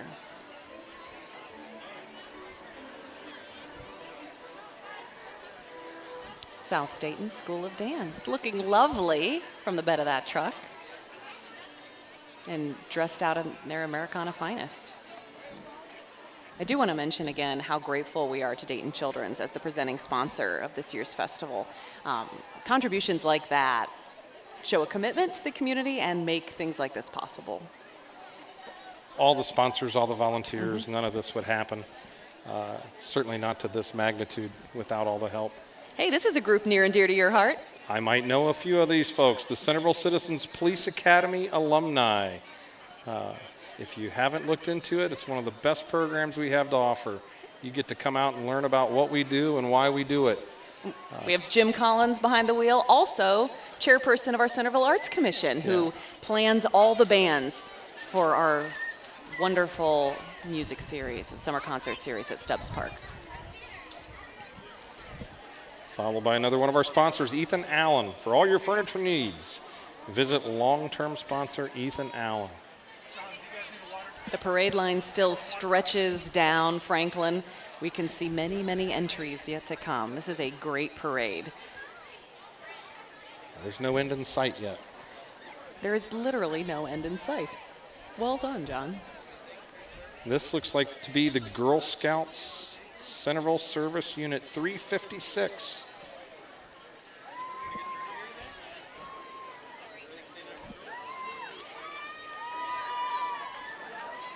South Dayton School of Dance, looking lovely from the bed of that truck and dressed out in their Americana finest. I do want to mention again how grateful we are to Dayton Children's as the presenting sponsor of this year's festival. Contributions like that show a commitment to the community and make things like this possible. All the sponsors, all the volunteers, none of this would happen. Certainly not to this magnitude without all the help. Hey, this is a group near and dear to your heart. I might know a few of these folks. The Centerville Citizens Police Academy alumni. If you haven't looked into it, it's one of the best programs we have to offer. You get to come out and learn about what we do and why we do it. We have Jim Collins behind the wheel, also chairperson of our Centerville Arts Commission, who plans all the bands for our wonderful music series and summer concert series at Stubbs Park. Followed by another one of our sponsors, Ethan Allen. For all your furniture needs, visit long-term sponsor Ethan Allen. The parade line still stretches down Franklin. We can see many, many entries yet to come. This is a great parade. There's no end in sight yet. There is literally no end in sight. Well done, John. This looks like to be the Girl Scouts Centerville Service Unit 356.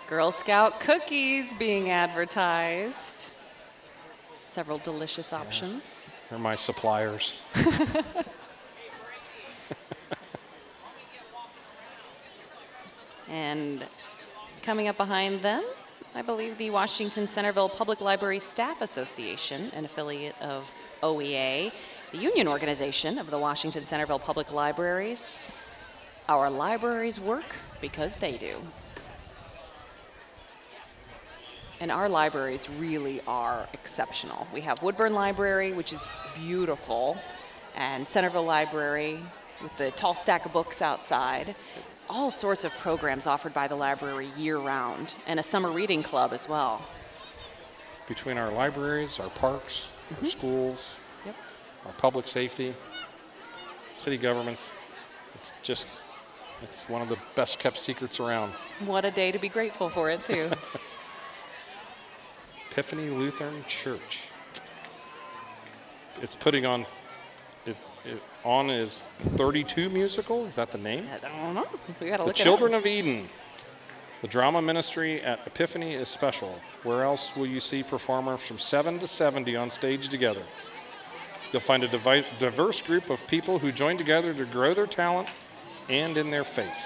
Girl Scout cookies being advertised. Several delicious options. They're my suppliers. And coming up behind them, I believe the Washington Centerville Public Library Staff Association, an affiliate of OEA, the union organization of the Washington Centerville Public Libraries. Our libraries work because they do. And our libraries really are exceptional. We have Woodburn Library, which is beautiful, and Centerville Library with the tall stack of books outside. All sorts of programs offered by the library year-round, and a summer reading club as well. Between our libraries, our parks, our schools, our public safety, city governments, it's one of the best kept secrets around. What a day to be grateful for it, too. Epiphany Lutheran Church. It's putting on, on is 32 musical. Is that the name? I don't know. We gotta The look it Children up. of Eden. The drama ministry at Epiphany is special. Where else will you see performers from 7 to 70 on stage together? You'll find a diverse group of people who join together to grow their talent and in their faith.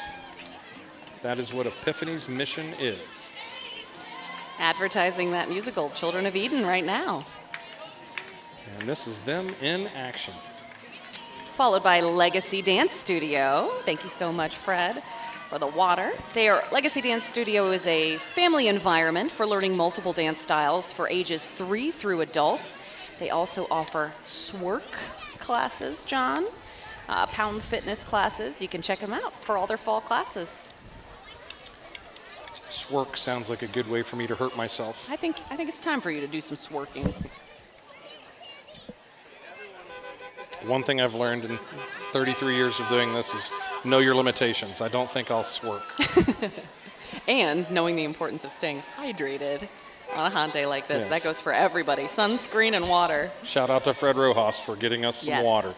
That is what Epiphany's mission is. Advertising that musical, Children of Eden, right now. And this is them in action. Followed by Legacy Dance Studio. Thank you so much, Fred, for the water. Legacy Dance Studio is a family environment for learning multiple dance styles for ages 3 through adults. They also offer SWORK classes, John, Pound Fitness classes. You can check them out for all their fall classes. Swerk sounds like a good way for me to hurt myself. I think it's time for you to do some swerking. One thing I've learned in 33 years of doing this is know your limitations. I don't think I'll swerk. And knowing the importance of staying hydrated on a hot day like this. Yes. That goes for everybody. Sunscreen and water. Shout out to Fred Rojas for getting us some water.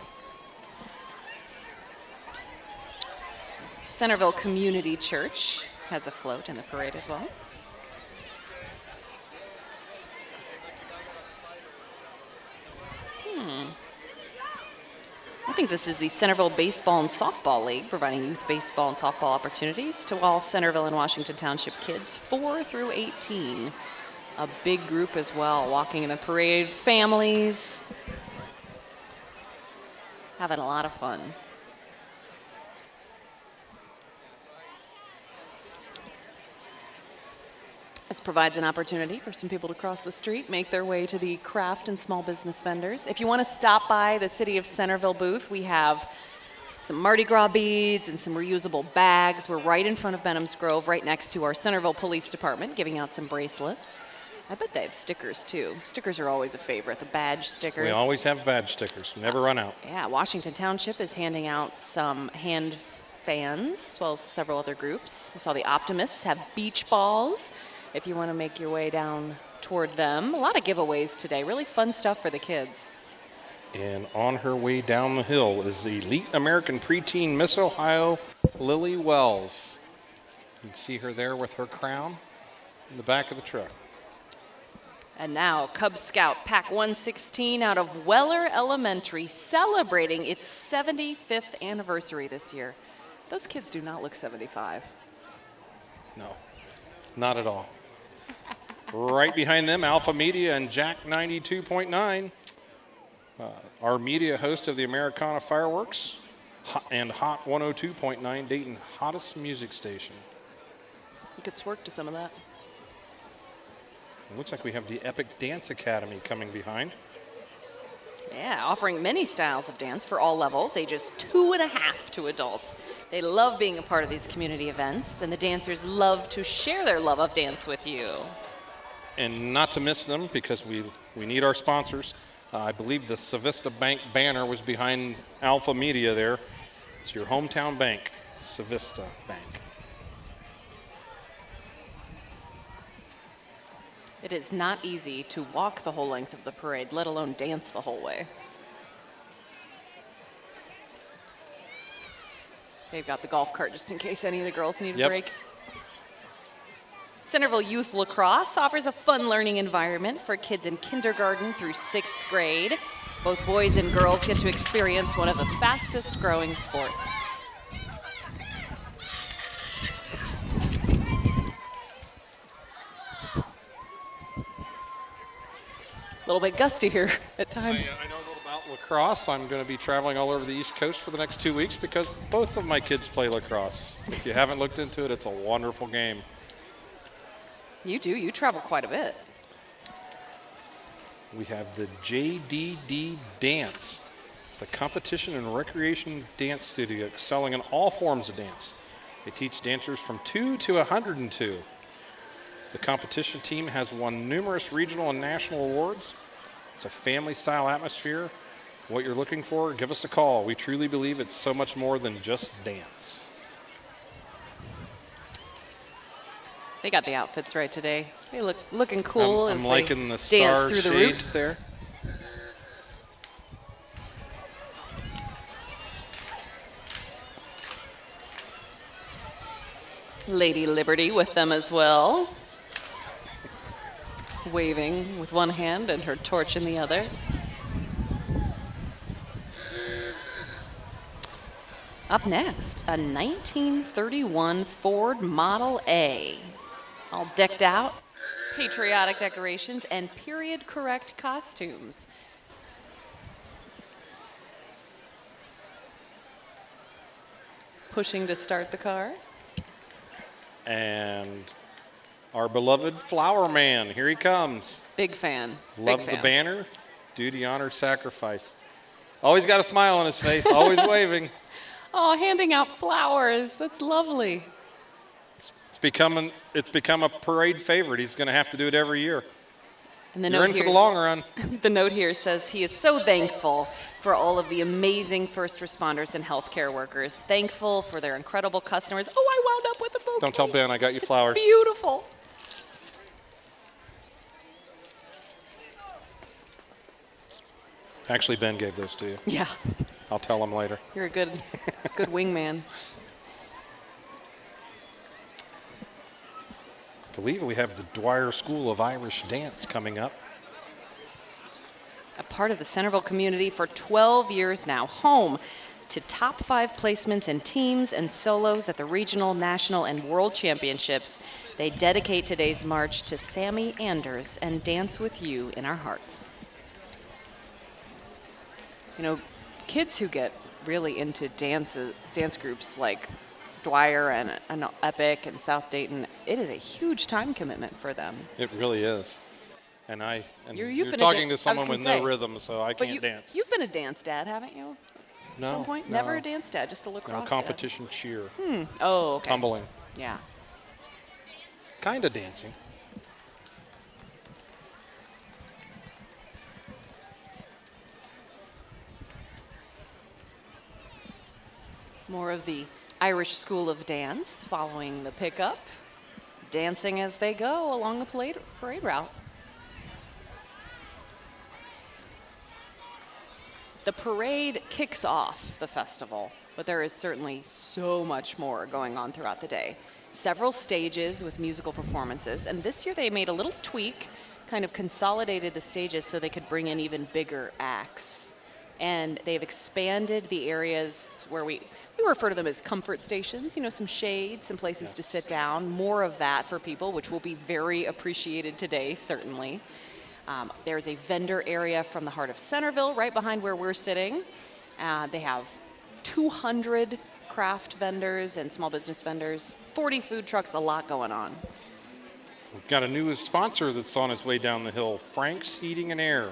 Centerville Community Church has a float in the parade as well. I think this is the Centerville Baseball and Softball League, providing youth baseball and softball opportunities to all Centerville and Washington Township kids 4 through 18. A big group as well, walking in the parade, families, having a lot of fun. This provides an opportunity for some people to cross the street, make their way to the craft and small business vendors. If you want to stop by the City of Centerville booth, we have some Mardi Gras beads and some reusable bags. We're right in front of Benham's Grove, right next to our Centerville Police Department, giving out some bracelets. I bet they have stickers, too. Stickers are always a favorite, the badge stickers. We always have badge stickers, never run out. Yeah, Washington Township is handing out some hand fans, as well as several other groups. I saw the Optimists have beach balls, if you want to make your way down toward them. A lot of giveaways today, really fun stuff for the kids. And on her way down the hill is the elite American preteen Miss Ohio, Lily Wells. You can see her there with her crown in the back of the truck. And now Cub Scout Pack 116 out of Weller Elementary, celebrating its 75th anniversary this year. Those kids do not look 75. No. Not at all. Right behind them, Alpha Media and Jack 92.9, our media host of the Americana Fireworks, and Hot 102.9, Dayton hottest music station. You could swerk to some of that. It looks like we have the Epic Dance Academy coming behind. Yeah, offering many styles of dance for all levels, ages 2.5 to adults. They love being a part of these community events, and the dancers love to share their love of dance with you. And not to miss them, because we need our sponsors. I believe the Civista Bank banner was behind Alpha Media there. It's your hometown bank, Civista Bank. It is not easy to walk the whole length of the parade, let alone dance the whole way. They've got the golf cart just in case any of the girls need a break. Centerville Youth Lacrosse offers a fun learning environment for kids in kindergarten through 6th grade. Both boys and girls get to experience one of the fastest growing sports. A little bit gusty here at times. I know a little about lacrosse. I'm going to be traveling all over the East Coast for the next 2 weeks because both of my kids play lacrosse. If you haven't looked into it, it's a wonderful game. You do. You travel quite a bit. We have the JDD Dance. It's a competition and recreation dance studio excelling in all forms of dance. They teach dancers from 2 to 102. The competition team has won numerous regional and national awards. It's a family-style atmosphere. What you're looking for, give us a call. We truly believe it's so much more than just dance. They got the outfits right today. They looking cool. I'm liking the dance star through the shades route there. Lady Liberty with them as well, waving with one hand and her torch in the other. Up next, a 1931 Ford Model A, all decked out, patriotic decorations, and period-correct costumes. Pushing to start the car. And our beloved Flower Man, here he comes. Big fan. Love Big the fan. banner, duty, honor, sacrifice. Always got a smile on his face, always waving. Oh, handing out flowers. That's lovely. It's become a parade favorite. He's going to have to do it every year. And the You're note in here, for the long run. The note here says he is so thankful for all of the amazing first responders and healthcare workers. Thankful for their incredible customers. Oh, I wound up with a bouquet. Don't tell Ben I got you flowers. Beautiful. Actually, Ben gave those to you. Yeah, I'll tell him later. you're a good wingman. I believe we have the Dwyer School of Irish Dance coming up. A part of the Centerville community for 12 years now, home to top 5 placements in teams and solos at the regional, national, and world championships. They dedicate today's march to Sammy Anders and Dance With You in Our Hearts. You know, kids who get really into dance groups like Dwyer and Epic and South Dayton, it is a huge time commitment for them. It really is. And you're been talking I to someone was with gonna no say, rhythm, so I But can't dance. You've been a dance dad, haven't you? No. At some point? No. Never a dance dad, just a lacrosse No, dad. competition cheer. Oh, okay. Tumbling. Yeah. Kind of dancing. More of the Irish School of Dance following the pickup, dancing as they go along the parade route. The parade kicks off the festival, but there is certainly so much more going on throughout the day. Several stages with musical performances, and this year they made a little tweak, kind of consolidated the stages so they could bring in even bigger acts. and they've expanded the areas where we refer to them as comfort stations, some shade, some places to sit down, more of that for people, which will be very appreciated today, certainly. There's a vendor area from the heart of Centerville, right behind where we're sitting. They have 200 craft vendors and small business vendors, 40 food trucks, a lot going on. We've got a new sponsor that's on its way down the hill, Frank's Heating and Air.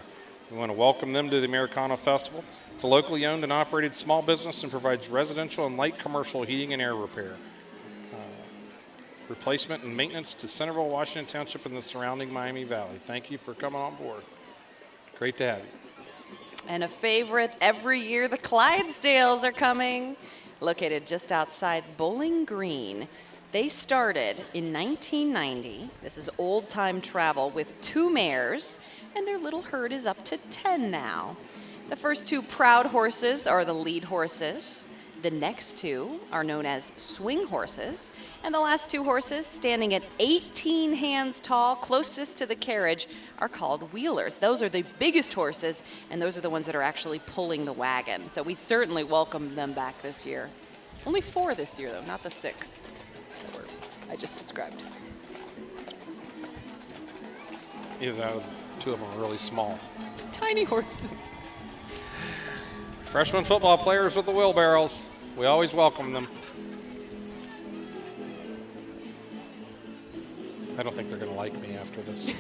We want to welcome them to the Americana Festival. It's a locally owned and operated small business and provides residential and light commercial heating and air repair, replacement and maintenance to Centerville, Washington Township and the surrounding Miami Valley. Thank you for coming on board. Great to have you. And a favorite every year, the Clydesdales are coming, located just outside Bowling Green. They started in 1990. This is old-time travel with 2 mares, and their little herd is up to 10 now. The first 2 proud horses are the lead horses. The next 2 are known as swing horses. And the last 2 horses, standing at 18 hands tall, closest to the carriage, are called wheelers. Those are the biggest horses, and those are the ones that are actually pulling the wagon. So we certainly welcome them back this year. Only 4 this year, though, not the 6 that I just described. Either that or 2 of them are really small. Tiny horses. Freshman football players with the wheelbarrows. We always welcome them. I don't think they're going to like me after this.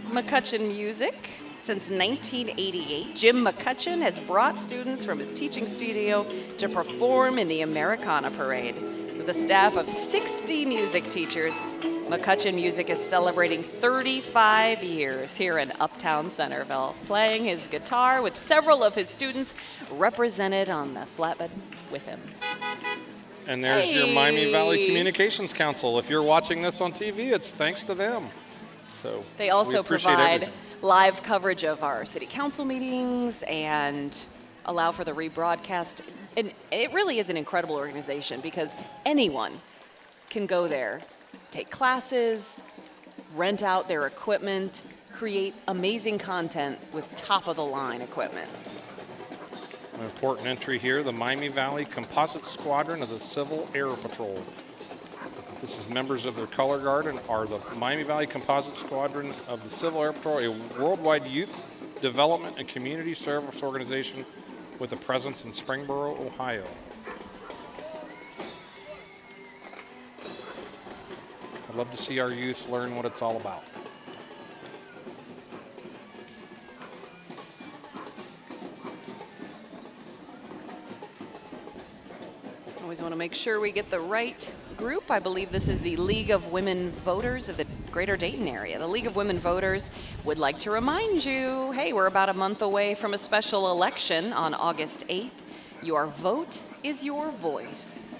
McCutcheon Music. Since 1988, Jim McCutcheon has brought students from his teaching studio to perform in the Americana Parade. With a staff of 60 music teachers, McCutcheon Music is celebrating 35 years here in Uptown Centerville, playing his guitar with several of his students represented on the flatbed with him. And there's your Miami Valley Communications Council. If you're watching this on TV, it's thanks to them. So they also provide everything. Live coverage of our city council meetings and allow for the rebroadcast. And it really is an incredible organization because anyone can go there, take classes, rent out their equipment, create amazing content with top-of-the-line equipment. An important entry here, the Miami Valley Composite Squadron of the Civil Air Patrol. This is members of their color guard and are the Miami Valley Composite Squadron of the Civil Air Patrol, a worldwide youth development and community service organization with a presence in Springboro, Ohio. I'd love to see our youth learn what it's all about. Always want to make sure we get the right group. I believe this is the League of Women Voters of the Greater Dayton area. The League of Women Voters would like to remind you, hey, we're about a month away from a special election on August 8th. Your vote is your voice.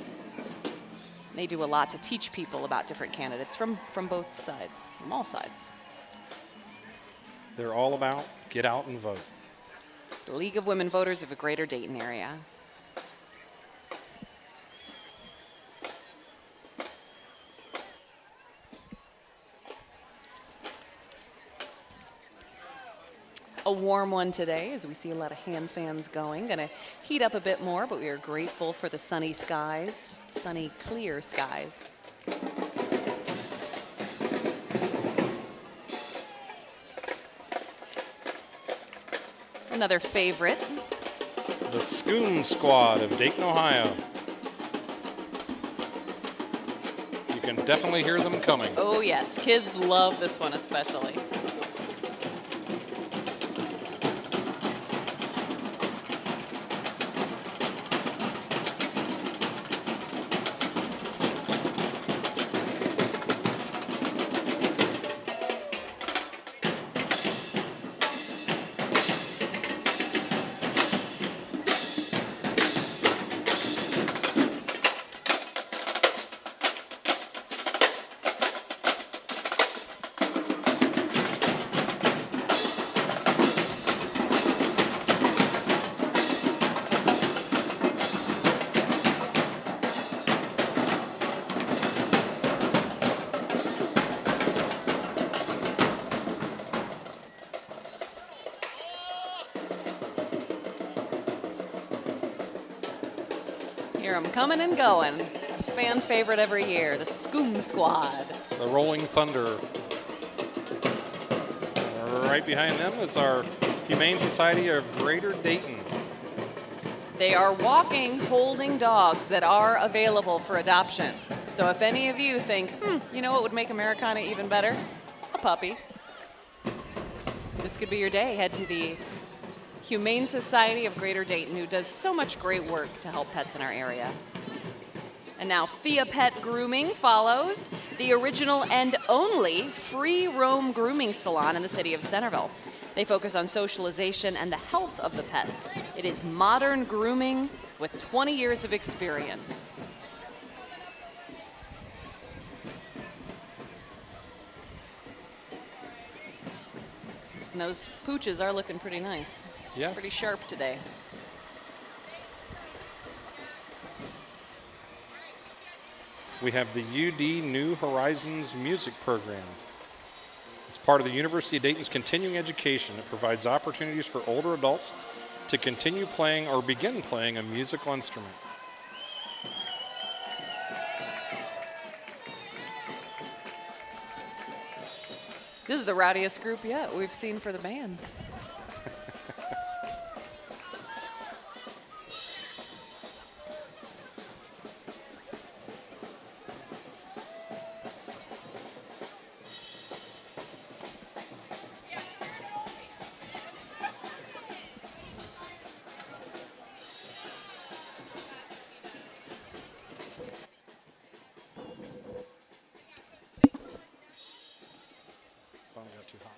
They do a lot to teach people about different candidates from both sides, from all sides. They're all about get out and vote. The League of Women Voters of the Greater Dayton area. A warm one today as we see a lot of hand fans going. Going to heat up a bit more, but we are grateful for the sunny skies, sunny, clear skies. Another favorite. The Scoom Squad of Dayton, Ohio. You can definitely hear them coming. Oh yes, kids love this one especially. Hear them coming and going. Fan favorite every year, the Scoom Squad. The Rolling Thunder. Right behind them is our Humane Society of Greater Dayton. They are walking, holding dogs that are available for adoption. So if any of you think, you know what would make Americana even better? A puppy. This could be your day. Head to the Humane Society of Greater Dayton, who does so much great work to help pets in our area. And now Fia Pet Grooming follows, the original and only free roam grooming salon in the city of Centerville. They focus on socialization and the health of the pets. It is modern grooming with 20 years of experience. And those pooches are looking pretty nice. Yes. Pretty sharp today. We have the UD New Horizons music program. It's part of the University of Dayton's continuing education. It provides opportunities for older adults to continue playing or begin playing a musical instrument. This is the rowdiest group yet we've seen for the bands. Phone got too hot.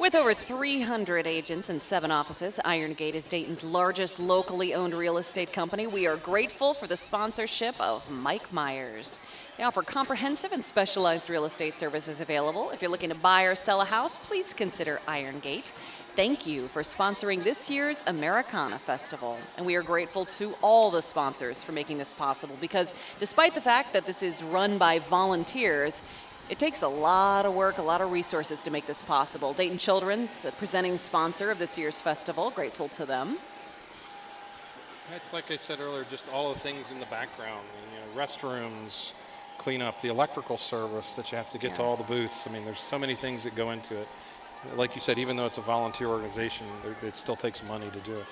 With over 300 agents and 7 offices, IronGate is Dayton's largest locally owned real estate company. We are grateful for the sponsorship of Mike Myers. They offer comprehensive and specialized real estate services available. If you're looking to buy or sell a house, please consider IronGate. Thank you for sponsoring this year's Americana Festival. And we are grateful to all the sponsors for making this possible, because despite the fact that this is run by volunteers, it takes a lot of work, a lot of resources to make this possible. Dayton Children's, a presenting sponsor of this year's festival, grateful to them. It's like I said earlier, just all the things in the background, restrooms, cleanup, the electrical service that you have to get to all the booths. I mean, there's so many things that go into it. Like you said, even though it's a volunteer organization, it still takes money to do it.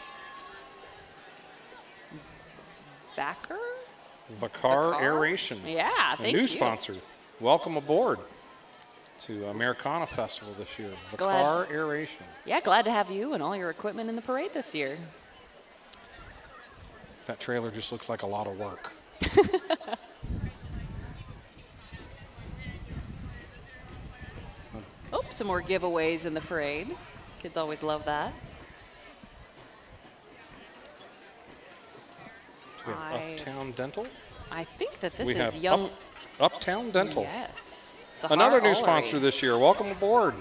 Vacar Aeration. Yeah, thank you. A new sponsor. Welcome aboard to Americana Festival this year. Vacar Aeration. Yeah, glad to have you and all your equipment in the parade this year. That trailer just looks like a lot of work. Oh, some more giveaways in the parade. Kids always love that. So we have Uptown Dental. I think that this we is have young. Uptown Dental. Yes. Another new Ullery. sponsor this year. Welcome aboard.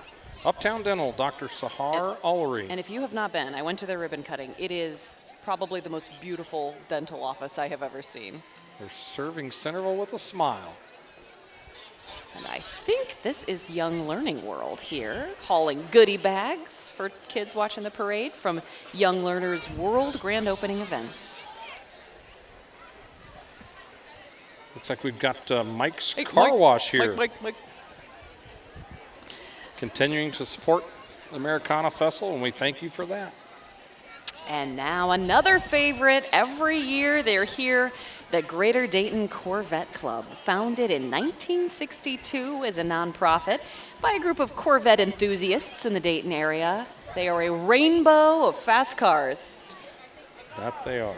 Uptown Dental, Dr. Sahar Ullery. And if you have not been, I went to their ribbon cutting. It is probably the most beautiful dental office I have ever seen. They're serving Centerville with a smile. And I think this is Young Learning World here, hauling goodie bags for kids watching the parade from Young Learners World Grand Opening event. Looks like we've got Mike's Car Wash here. Mike. Continuing to support the Americana Festival, and we thank you for that. And now another favorite. Every year they're here, the Greater Dayton Corvette Club, founded in 1962 as a nonprofit by a group of Corvette enthusiasts in the Dayton area. They are a rainbow of fast cars. That they are.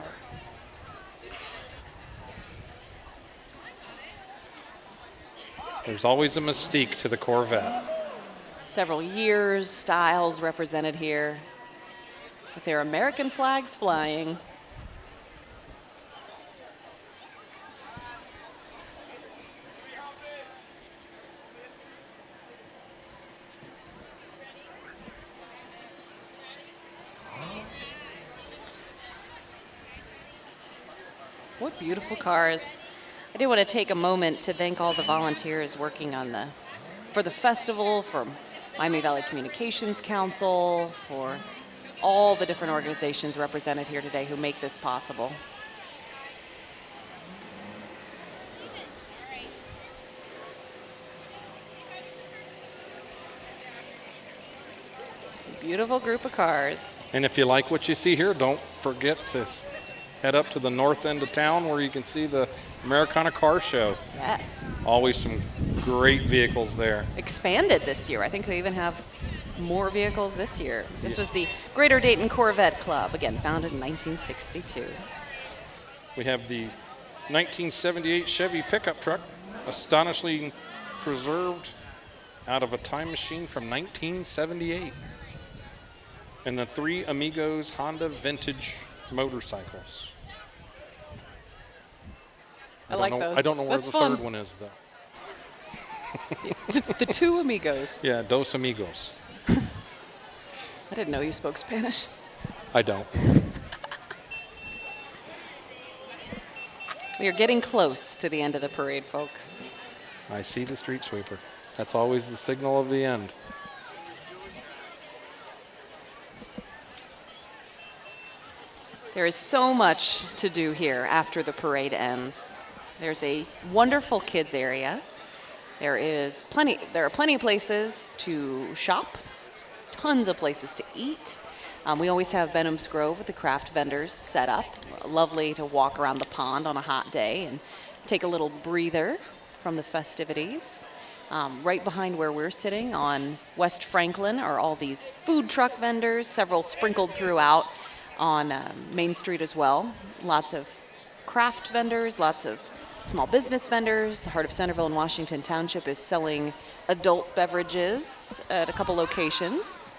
There's always a mystique to the Corvette. Several years, styles represented here, with their American flags flying. What beautiful cars. I do want to take a moment to thank all the volunteers working on the for the festival, for Miami Valley Communications Council, for all the different organizations represented here today who make this possible. Beautiful group of cars. And if you like what you see here, don't forget to head up to the north end of town where you can see the Americana Car Show. Yes. Always some great vehicles there. Expanded this year. I think they even have more vehicles this year. This was the Greater Dayton Corvette Club, again, founded in 1962. We have the 1978 Chevy pickup truck, astonishingly preserved out of a time machine from 1978. And the 3 Amigos Honda vintage motorcycles. I like those. I don't know where That's the fun. third one is, though. The 2 Amigos. Yeah, Dos Amigos. I didn't know you spoke Spanish. I don't. We are getting close to the end of the parade, folks. I see the street sweeper. That's always the signal of the end. There is so much to do here after the parade ends. There's a wonderful kids area. There are plenty of places to shop, tons of places to eat. We always have Benham's Grove with the craft vendors set up. Lovely to walk around the pond on a hot day and take a little breather from the festivities. Right behind where we're sitting on West Franklin are all these food truck vendors, several sprinkled throughout on Main Street as well. Lots of craft vendors, lots of small business vendors. The Heart of Centerville in Washington Township is selling adult beverages at a couple locations.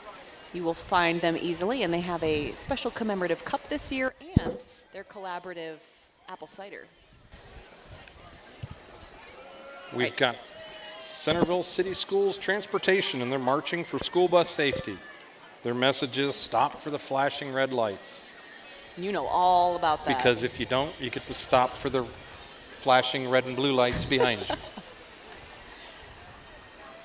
You will find them easily, and they have a special commemorative cup this year and their collaborative apple cider. We've got Centerville City Schools Transportation, and they're marching for school bus safety. Their message is stop for the flashing red lights. You know all about that. Because if you don't, you get to stop for the flashing red and blue lights behind you.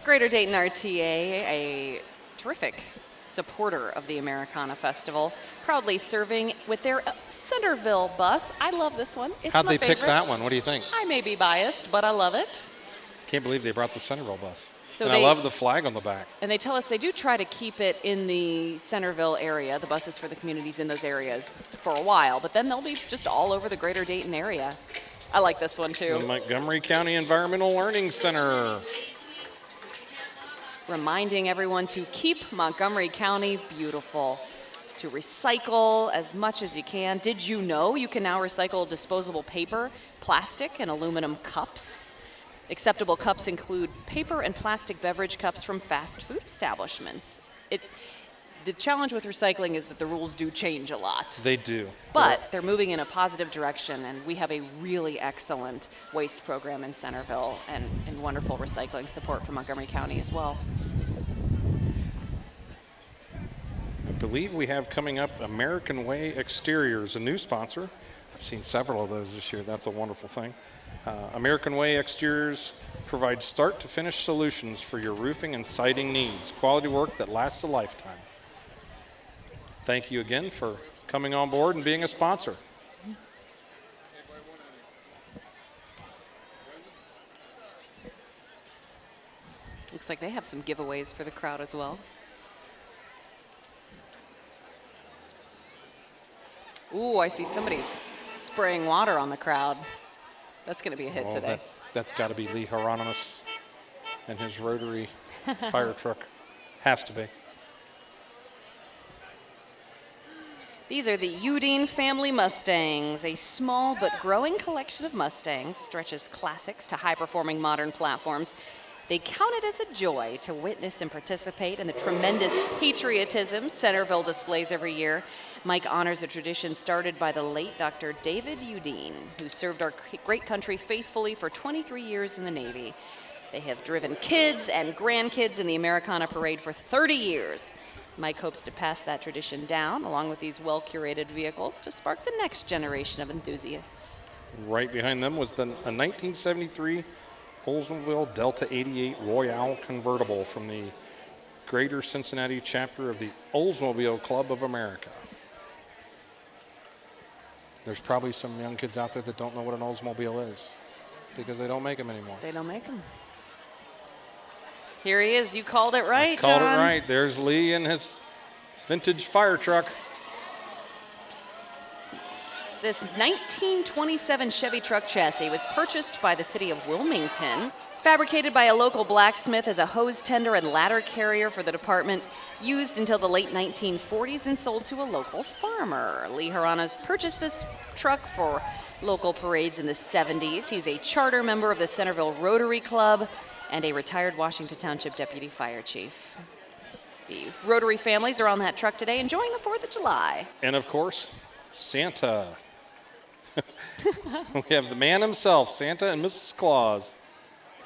Greater Dayton RTA, a terrific supporter of the Americana Festival, proudly serving with their Centerville bus. I love this one. It's How'd my they favorite. pick that one? What do you think? I may be biased, but I love it. Can't believe they brought the Centerville bus. So and I love the flag on the back. And they tell us they do try to keep it in the Centerville area, the buses for the communities in those areas for a while, but then they'll be just all over the Greater Dayton area. I like this one too. The Montgomery County Environmental Learning Center. Reminding everyone to keep Montgomery County beautiful, to recycle as much as you can. Did you know you can now recycle disposable paper, plastic, and aluminum cups? Acceptable cups include paper and plastic beverage cups from fast food establishments. The challenge with recycling is that the rules do change a lot. They do. But they're moving in a positive direction, and we have a really excellent waste program in Centerville and wonderful recycling support from Montgomery County as well. I believe we have coming up American Way Exteriors, a new sponsor. I've seen several of those this year. That's a wonderful thing. American Way Exteriors provides start-to-finish solutions for your roofing and siding needs. Quality work that lasts a lifetime. Thank you again for coming on board and being a sponsor. Looks like they have some giveaways for the crowd as well. Ooh, I see somebody's spraying water on the crowd. That's going to be a hit today. That's got to be Lee Hieronymus and his rotary fire truck. Has to be. These are the Udine family Mustangs. A small but growing collection of Mustangs stretches classics to high-performing modern platforms. They count it as a joy to witness and participate in the tremendous patriotism Centerville displays every year. Mike honors a tradition started by the late Dr. David Udine, who served our great country faithfully for 23 years in the Navy. They have driven kids and grandkids in the Americana Parade for 30 years. Mike hopes to pass that tradition down, along with these well-curated vehicles, to spark the next generation of enthusiasts. Right behind them was a 1973 Oldsmobile Delta 88 Royale convertible from the Greater Cincinnati chapter of the Oldsmobile Club of America. There's probably some young kids out there that don't know what an Oldsmobile is because they don't make them anymore. They don't make them. Here he is. You called it right, Called John. it right. There's Lee in his vintage fire truck. This 1927 Chevy truck chassis was purchased by the city of Wilmington, fabricated by a local blacksmith as a hose tender and ladder carrier for the department, used until the late 1940s and sold to a local farmer. Lee Haranas purchased this truck for local parades in the 70s. He's a charter member of the Centerville Rotary Club and a retired Washington Township Deputy Fire Chief. The Rotary families are on that truck today enjoying the 4th of July. And of course, Santa. We have the man himself, Santa and Mrs. Claus.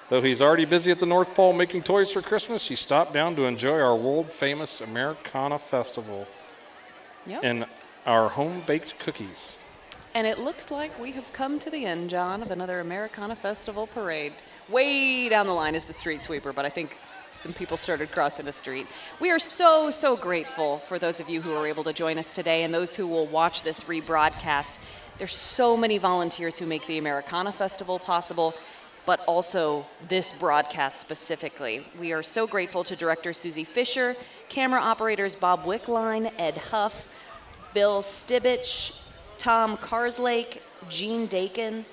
Though he's already busy at the North Pole making toys for Christmas, he stopped down to enjoy our world-famous Americana Festival and our home-baked cookies. And it looks like we have come to the end, John, of another Americana Festival parade. Way down the line is the street sweeper, but I think some people started crossing the street. We are so, so grateful for those of you who are able to join us today and those who will watch this rebroadcast. There's so many volunteers who make the Americana Festival possible, but also this broadcast specifically. We are so grateful to Director Susie Fisher, camera operators Bob Wickline, Ed Huff, Bill Stibich, Tom Carslake, Gene Dakin,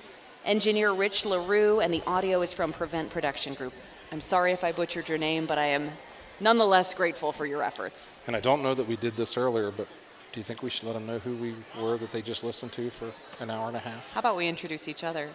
engineer Rich LaRue, and the audio is from Prevent Production Group. I'm sorry if I butchered your name, but I am nonetheless grateful for your efforts. And I don't know that we did this earlier, but do you think we should let them know who we were that they just listened to for an hour and a half? How about we introduce each other?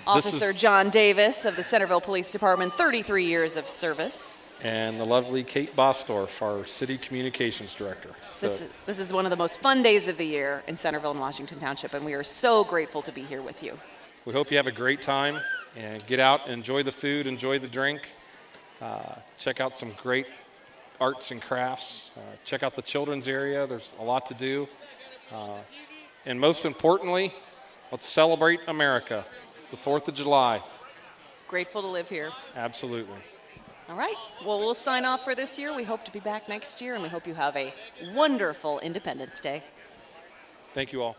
Officer John Davis of the Centerville Police Department, 33 years of service. And the lovely Kate Bostorff, our City Communications Director. This is one of the most fun days of the year in Centerville and Washington Township, and we are so grateful to be here with you. We hope you have a great time and get out, enjoy the food, enjoy the drink, check out some great arts and crafts, check out the children's area. There's a lot to do. And most importantly, let's celebrate America. It's the 4th of July. Grateful to live here. Absolutely. All right. Well, we'll sign off for this year. We hope to be back next year, and we hope you have a wonderful Independence Day. Thank you all.